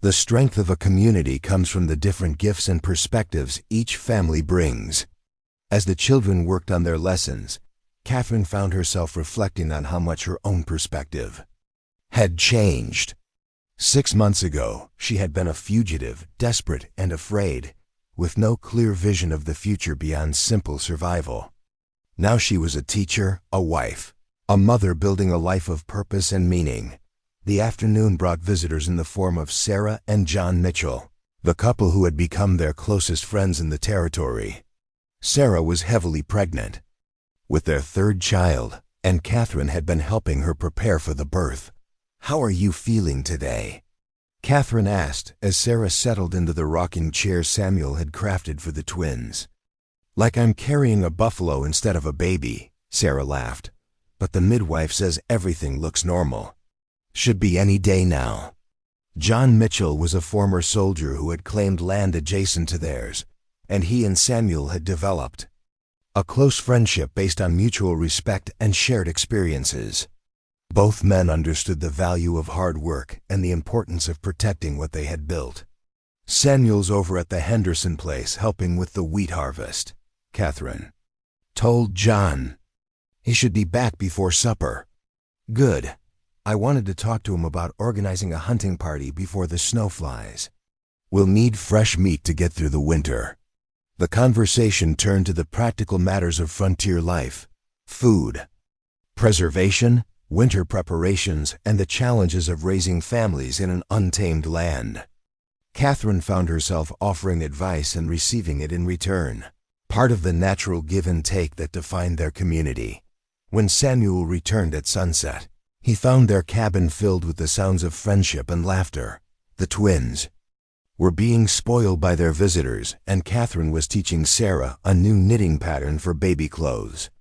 The strength of a community comes from the different gifts and perspectives each family brings. As the children worked on their lessons, Catherine found herself reflecting on how much her own perspective had changed. 6 months ago, she had been a fugitive, desperate and afraid, with no clear vision of the future beyond simple survival. Now she was a teacher, a wife, a mother building a life of purpose and meaning. The afternoon brought visitors in the form of Sarah and John Mitchell, the couple who had become their closest friends in the territory. Sarah was heavily pregnant with their 3rd child, and Catherine had been helping her prepare for the birth. How are you feeling today? Catherine asked as Sarah settled into the rocking chair Samuel had crafted for the twins. Like I'm carrying a buffalo instead of a baby, Sarah laughed. but the midwife says everything looks normal. Should be any day now. John Mitchell was a former soldier who had claimed land adjacent to theirs, and he and Samuel had developed a close friendship based on mutual respect and shared experiences. Both men understood the value of hard work and the importance of protecting what they had built. Samuel's over at the Henderson place helping with the wheat harvest, Catherine told John. He should be back before supper. Good. I wanted to talk to him about organizing a hunting party before the snow flies. We'll need fresh meat to get through the winter. The conversation turned to the practical matters of frontier life: food, preservation, winter preparations, and the challenges of raising families in an untamed land. Catherine found herself offering advice and receiving it in return, part of the natural give and take that defined their community. When Samuel returned at sunset, he found their cabin filled with the sounds of friendship and laughter. The twins were being spoiled by their visitors, and Catherine was teaching Sarah a new knitting pattern for baby clothes.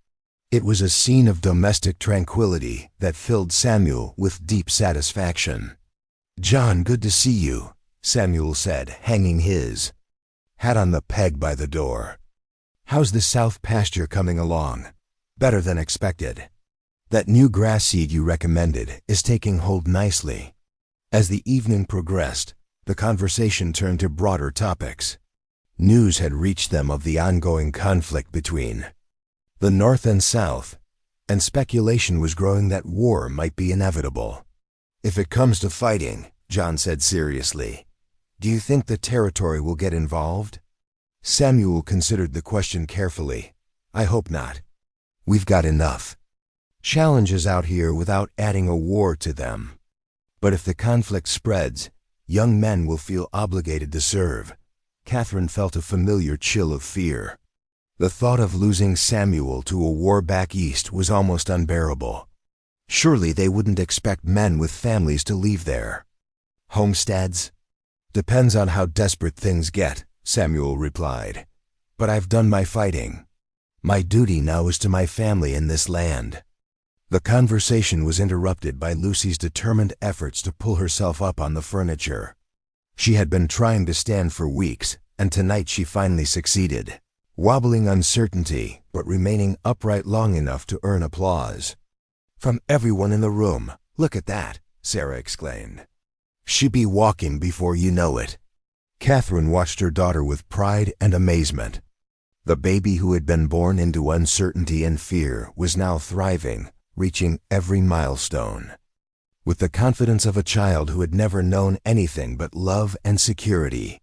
It was a scene of domestic tranquility that filled Samuel with deep satisfaction. "John, good to see you," Samuel said, hanging his hat on the peg by the door. "How's the south pasture coming along?" "Better than expected. That new grass seed you recommended is taking hold nicely." As the evening progressed, the conversation turned to broader topics. News had reached them of the ongoing conflict between the North and South, and speculation was growing that war might be inevitable. "If it comes to fighting," John said seriously, "do you think the territory will get involved?" Samuel considered the question carefully. "I hope not. We've got enough challenges out here without adding a war to them. But if the conflict spreads, young men will feel obligated to serve." Catherine felt a familiar chill of fear. The thought of losing Samuel to a war back east was almost unbearable. Surely they wouldn't expect men with families to leave there. "Homesteads? Depends on how desperate things get," Samuel replied. "But I've done my fighting. My duty now is to my family in this land." The conversation was interrupted by Lucy's determined efforts to pull herself up on the furniture. She had been trying to stand for weeks, and tonight she finally succeeded, wobbling uncertainty but remaining upright long enough to earn applause. "From everyone in the room. Look at that," Sarah exclaimed. "She'll be walking before you know it." Catherine watched her daughter with pride and amazement. The baby who had been born into uncertainty and fear was now thriving, reaching every milestone with the confidence of a child who had never known anything but love and security.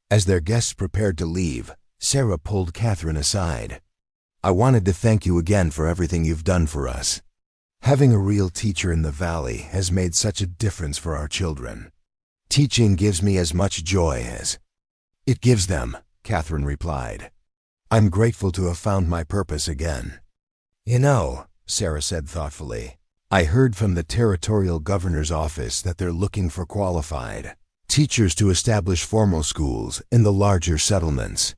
As their guests prepared to leave, Sarah pulled Catherine aside. "I wanted to thank you again for everything you've done for us. Having a real teacher in the valley has made such a difference for our children. Teaching gives me as much joy as it gives them," Catherine replied. "I'm grateful to have found my purpose again." "You know," Sarah said thoughtfully, "I heard from the territorial governor's office that they're looking for qualified teachers to establish formal schools in the larger settlements.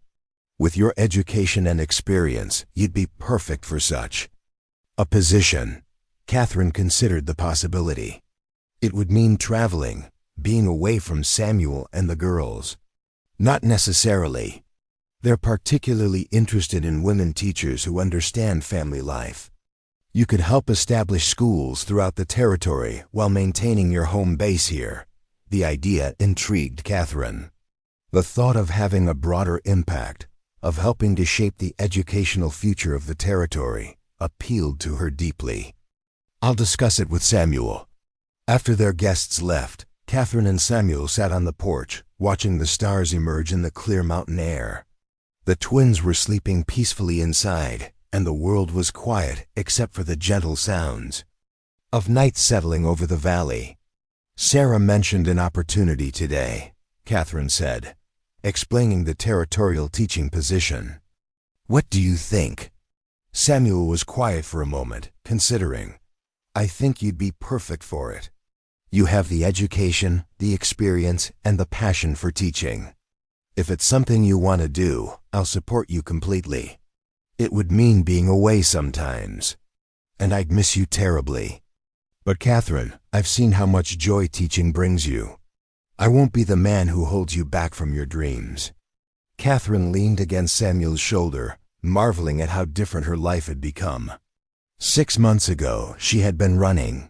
With your education and experience, you'd be perfect for such a position." Catherine considered the possibility. It would mean traveling, being away from Samuel and the girls. "Not necessarily. They're particularly interested in women teachers who understand family life. You could help establish schools throughout the territory while maintaining your home base here." The idea intrigued Catherine. The thought of having a broader impact, of helping to shape the educational future of the territory, appealed to her deeply. "I'll discuss it with Samuel." After their guests left, Catherine and Samuel sat on the porch, watching the stars emerge in the clear mountain air. The twins were sleeping peacefully inside, and the world was quiet except for the gentle sounds of night settling over the valley. "Sarah mentioned an opportunity today," Catherine said, explaining the territorial teaching position. "What do you think?" Samuel was quiet for a moment, considering. "I think you'd be perfect for it. You have the education, the experience, and the passion for teaching. If it's something you want to do, I'll support you completely. It would mean being away sometimes." and I'd miss you terribly. But Catherine, I've seen how much joy teaching brings you. I won't be the man who holds you back from your dreams." Catherine leaned against Samuel's shoulder, marveling at how different her life had become. 6 months ago, she had been running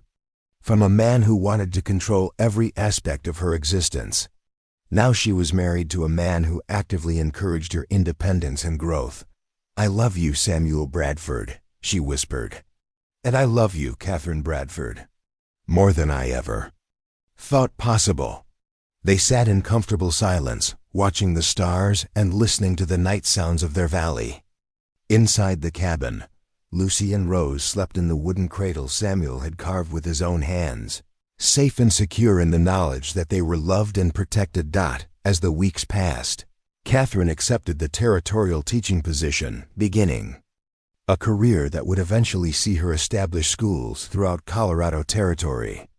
from a man who wanted to control every aspect of her existence. Now she was married to a man who actively encouraged her independence and growth. "I love you, Samuel Bradford," she whispered. "And I love you, Catherine Bradford, more than I ever thought possible." They sat in comfortable silence, watching the stars and listening to the night sounds of their valley. Inside the cabin, Lucy and Rose slept in the wooden cradle Samuel had carved with his own hands, safe and secure in the knowledge that they were loved and protected. As the weeks passed, Catherine accepted the territorial teaching position, beginning a career that would eventually see her establish schools throughout Colorado Territory.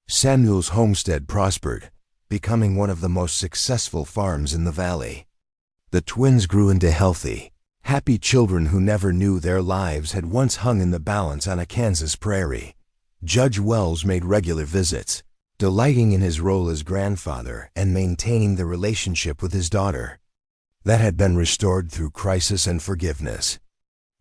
Samuel's homestead prospered, becoming one of the most successful farms in the valley. The twins grew into healthy, happy children who never knew their lives had once hung in the balance on a Kansas prairie. Judge Wells made regular visits, delighting in his role as grandfather and maintaining the relationship with his daughter that had been restored through crisis and forgiveness.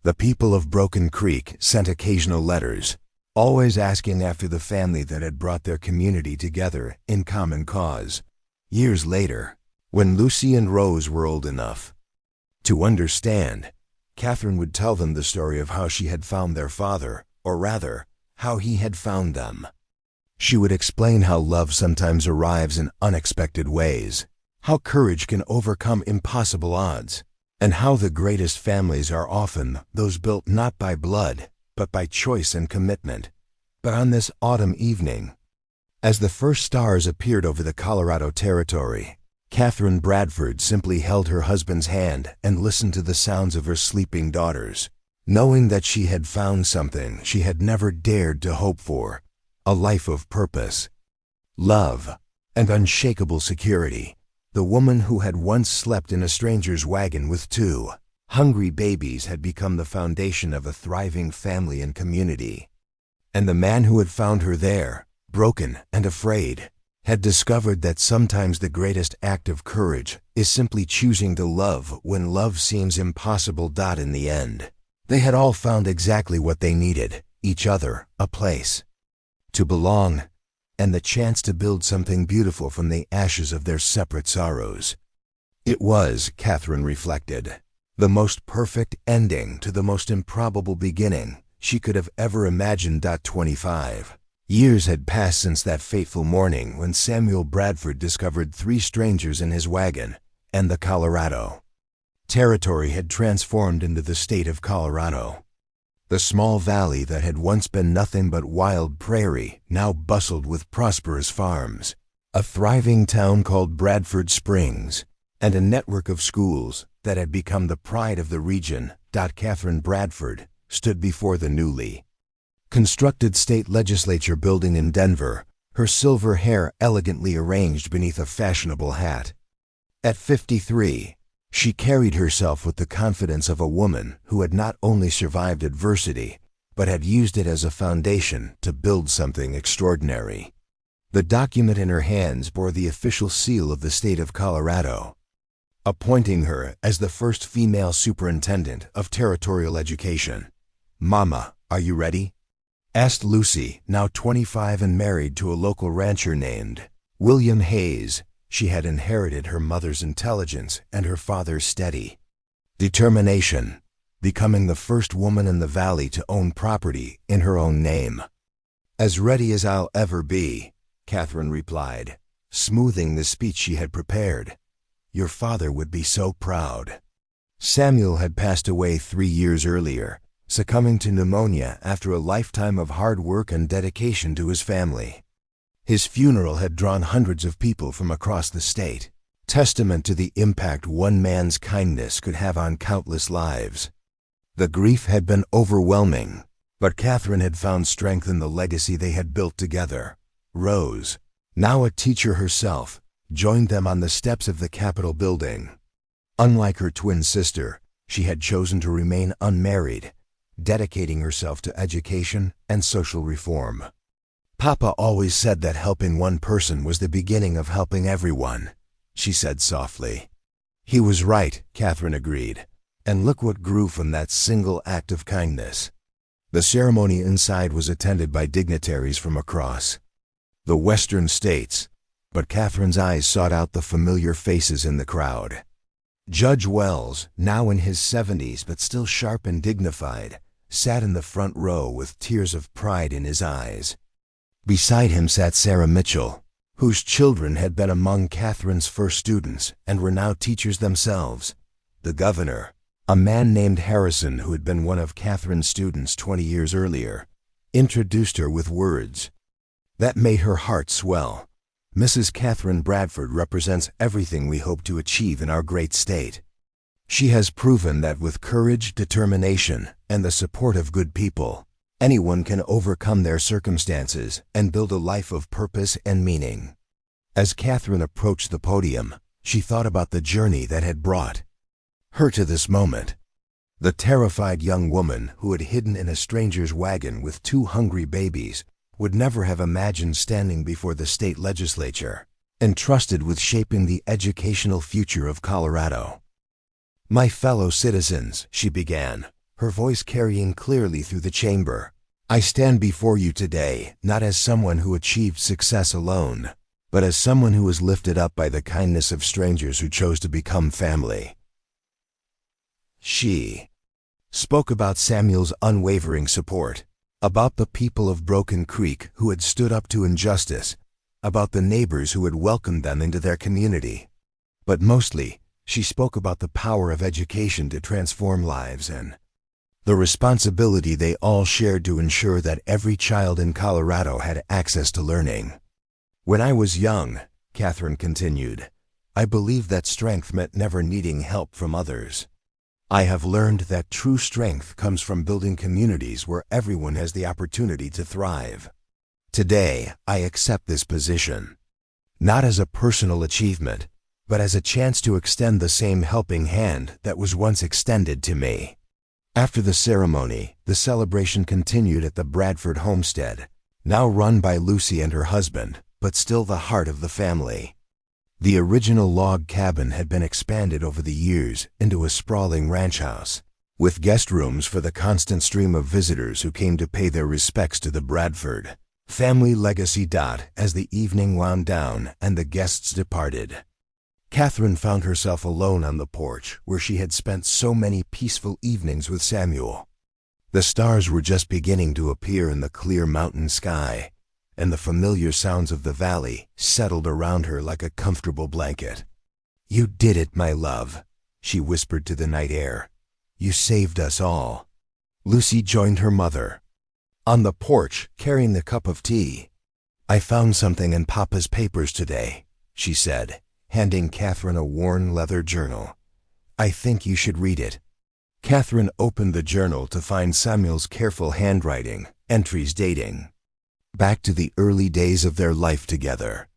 The people of Broken Creek sent occasional letters, always asking after the family that had brought their community together in common cause. Years later, when Lucy and Rose were old enough to understand, Catherine would tell them the story of how she had found their father, or rather, how he had found them. She would explain how love sometimes arrives in unexpected ways, how courage can overcome impossible odds, and how the greatest families are often those built not by blood, but by choice and commitment. But on this autumn evening, as the first stars appeared over the Colorado Territory, Catherine Bradford simply held her husband's hand and listened to the sounds of her sleeping daughters, knowing that she had found something she had never dared to hope for: a life of purpose, love, and unshakable security. The woman who had once slept in a stranger's wagon with 2 hungry babies had become the foundation of a thriving family and community. And the man who had found her there, broken and afraid, had discovered that sometimes the greatest act of courage is simply choosing to love when love seems impossible. In the end, they had all found exactly what they needed: each other, a place to belong, and the chance to build something beautiful from the ashes of their separate sorrows. It was, Catherine reflected, the most perfect ending to the most improbable beginning she could have ever imagined. 25 years had passed since that fateful morning when Samuel Bradford discovered 3 strangers in his wagon, and the Colorado Territory had transformed into the state of Colorado. The small valley that had once been nothing but wild prairie now bustled with prosperous farms, a thriving town called Bradford Springs, and a network of schools that had become the pride of the region. Catherine Bradford stood before the newly constructed state legislature building in Denver, her silver hair elegantly arranged beneath a fashionable hat. At 53, she carried herself with the confidence of a woman who had not only survived adversity, but had used it as a foundation to build something extraordinary. The document in her hands bore the official seal of the state of Colorado, appointing her as the first female superintendent of territorial education. "Mama, are you ready?" asked Lucy, now 25 and married to a local rancher named William Hayes. She had inherited her mother's intelligence and her father's steady determination, becoming the first woman in the valley to own property in her own name. "As ready as I'll ever be," Catherine replied, smoothing the speech she had prepared. "Your father would be so proud." Samuel had passed away 3 years earlier, succumbing to pneumonia after a lifetime of hard work and dedication to his family. His funeral had drawn hundreds of people from across the state, testament to the impact one man's kindness could have on countless lives. The grief had been overwhelming, but Catherine had found strength in the legacy they had built together. Rose, now a teacher herself, joined them on the steps of the Capitol building. Unlike her twin sister, she had chosen to remain unmarried, dedicating herself to education and social reform. "Papa always said that helping one person was the beginning of helping everyone," she said softly. "He was right," Catherine agreed. "And look what grew from that single act of kindness." The ceremony inside was attended by dignitaries from across the western states, but Catherine's eyes sought out the familiar faces in the crowd. Judge Wells, now in his 70s but still sharp and dignified, sat in the front row with tears of pride in his eyes. Beside him sat Sarah Mitchell, whose children had been among Catherine's first students and were now teachers themselves. The governor, a man named Harrison who had been one of Catherine's students 20 years earlier, introduced her with words that made her heart swell. "Mrs. Catherine Bradford represents everything we hope to achieve in our great state. She has proven that with courage, determination, and the support of good people, anyone can overcome their circumstances and build a life of purpose and meaning." As Catherine approached the podium, she thought about the journey that had brought her to this moment. The terrified young woman who had hidden in a stranger's wagon with 2 hungry babies would never have imagined standing before the state legislature, entrusted with shaping the educational future of Colorado. "My fellow citizens," she began, her voice carrying clearly through the chamber, "I stand before you today not as someone who achieved success alone, but as someone who was lifted up by the kindness of strangers who chose to become family." She spoke about Samuel's unwavering support, about the people of Broken Creek who had stood up to injustice, about the neighbors who had welcomed them into their community. But mostly, she spoke about the power of education to transform lives and the responsibility they all shared to ensure that every child in Colorado had access to learning. "When I was young," Catherine continued, "I believed that strength meant never needing help from others. I have learned that true strength comes from building communities where everyone has the opportunity to thrive. Today, I accept this position, not as a personal achievement, but as a chance to extend the same helping hand that was once extended to me." After the ceremony, the celebration continued at the Bradford homestead, now run by Lucy and her husband, but still the heart of the family. The original log cabin had been expanded over the years into a sprawling ranch house, with guest rooms for the constant stream of visitors who came to pay their respects to the Bradford family legacy. As the evening wound down and the guests departed, Catherine found herself alone on the porch where she had spent so many peaceful evenings with Samuel. The stars were just beginning to appear in the clear mountain sky, and the familiar sounds of the valley settled around her like a comfortable blanket. "You did it, my love," she whispered to the night air. "You saved us all." Lucy joined her mother on the porch, carrying the cup of tea. "I found something in Papa's papers today," she said, handing Catherine a worn leather journal. "I think you should read it." Catherine opened the journal to find Samuel's careful handwriting, entries dating back to the early days of their life together.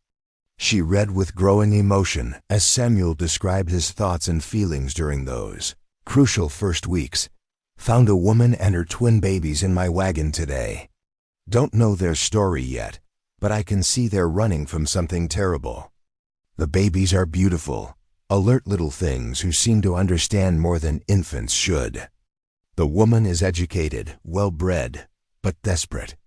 She read with growing emotion as Samuel described his thoughts and feelings during those crucial first weeks. "Found a woman and her twin babies in my wagon today. Don't know their story yet, but I can see they're running from something terrible. The babies are beautiful, alert little things who seem to understand more than infants should. The woman is educated, well-bred, but desperate.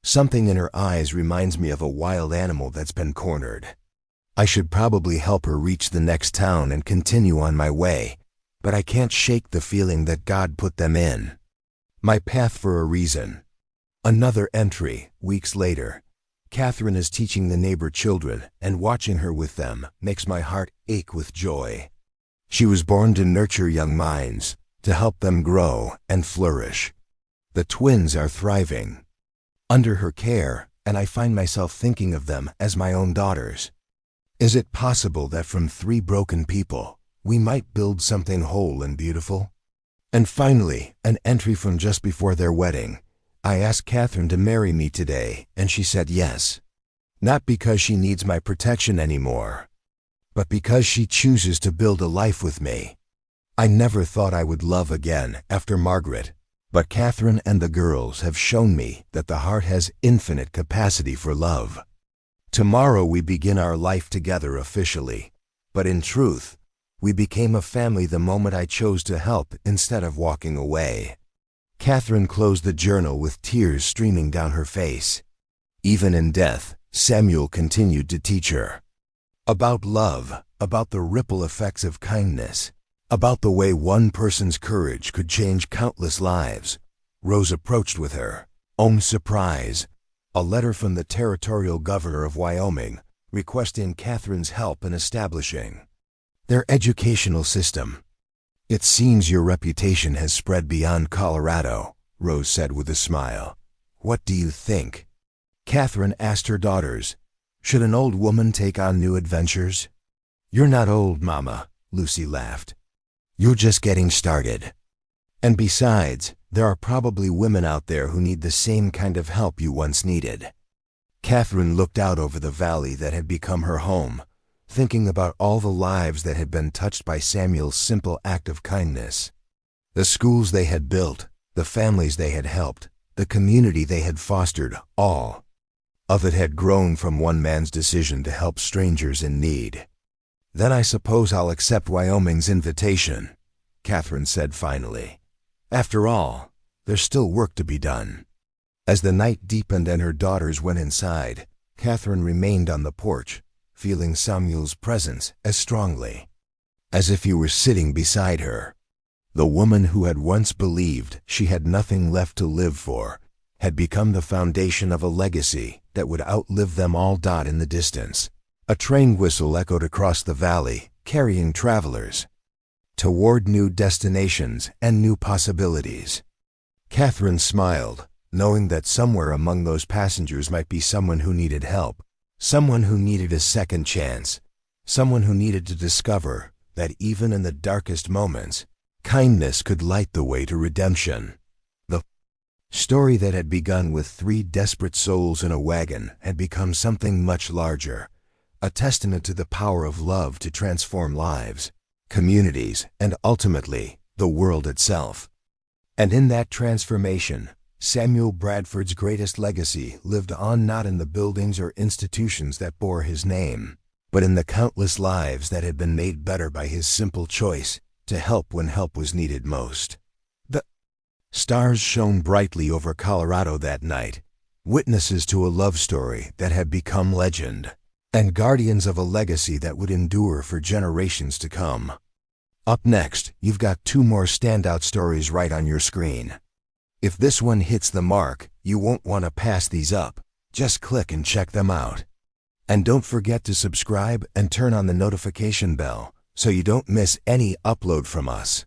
Something in her eyes reminds me of a wild animal that's been cornered. I should probably help her reach the next town and continue on my way, but I can't shake the feeling that God put them in my path for a reason." Another entry, weeks later. "Catherine is teaching the neighbor children, and watching her with them makes my heart ache with joy. She was born to nurture young minds, to help them grow and flourish. The twins are thriving under her care, and I find myself thinking of them as my own daughters. Is it possible that from 3 broken people, we might build something whole and beautiful?" And finally, an entry from just before their wedding. "I asked Catherine to marry me today, and she said yes. Not because she needs my protection anymore, but because she chooses to build a life with me. I never thought I would love again after Margaret, But Catherine and the girls have shown me that the heart has infinite capacity for love. Tomorrow we begin our life together officially, but in truth, we became a family the moment I chose to help instead of walking away. Catherine closed the journal with tears streaming down her face. Even in death, Samuel continued to teach her about love, about the ripple effects of kindness, about the way one person's courage could change countless lives. Rose approached with her own surprise, a letter from the territorial governor of Wyoming requesting Catherine's help in establishing their educational system. "It seems your reputation has spread beyond Colorado," Rose said with a smile. "What do you think?" Catherine asked her daughters, "Should an old woman take on new adventures?" "You're not old, Mama," Lucy laughed. "You're just getting started. And besides, there are probably women out there who need the same kind of help you once needed." Catherine looked out over the valley that had become her home, thinking about all the lives that had been touched by Samuel's simple act of kindness. The schools they had built, the families they had helped, the community they had fostered, all of it had grown from one man's decision to help strangers in need. "Then I suppose I'll accept Wyoming's invitation," Catherine said finally. "After all, there's still work to be done." As the night deepened and her daughters went inside, Catherine remained on the porch, feeling Samuel's presence as strongly as if he were sitting beside her. The woman who had once believed she had nothing left to live for had become the foundation of a legacy that would outlive them all. In the distance, a train whistle echoed across the valley, carrying travelers toward new destinations and new possibilities. Catherine smiled, knowing that somewhere among those passengers might be someone who needed help, someone who needed a second chance, someone who needed to discover that even in the darkest moments, kindness could light the way to redemption. The story that had begun with 3 desperate souls in a wagon had become something much larger, a testament to the power of love to transform lives, communities, and ultimately, the world itself. And in that transformation, Samuel Bradford's greatest legacy lived on, not in the buildings or institutions that bore his name, but in the countless lives that had been made better by his simple choice to help when help was needed most. The stars shone brightly over Colorado that night, witnesses to a love story that had become legend, and guardians of a legacy that would endure for generations to come. Up next, you've got 2 more standout stories right on your screen. If this one hits the mark, you won't want to pass these up. Just click and check them out. And don't forget to subscribe and turn on the notification bell so you don't miss any upload from us.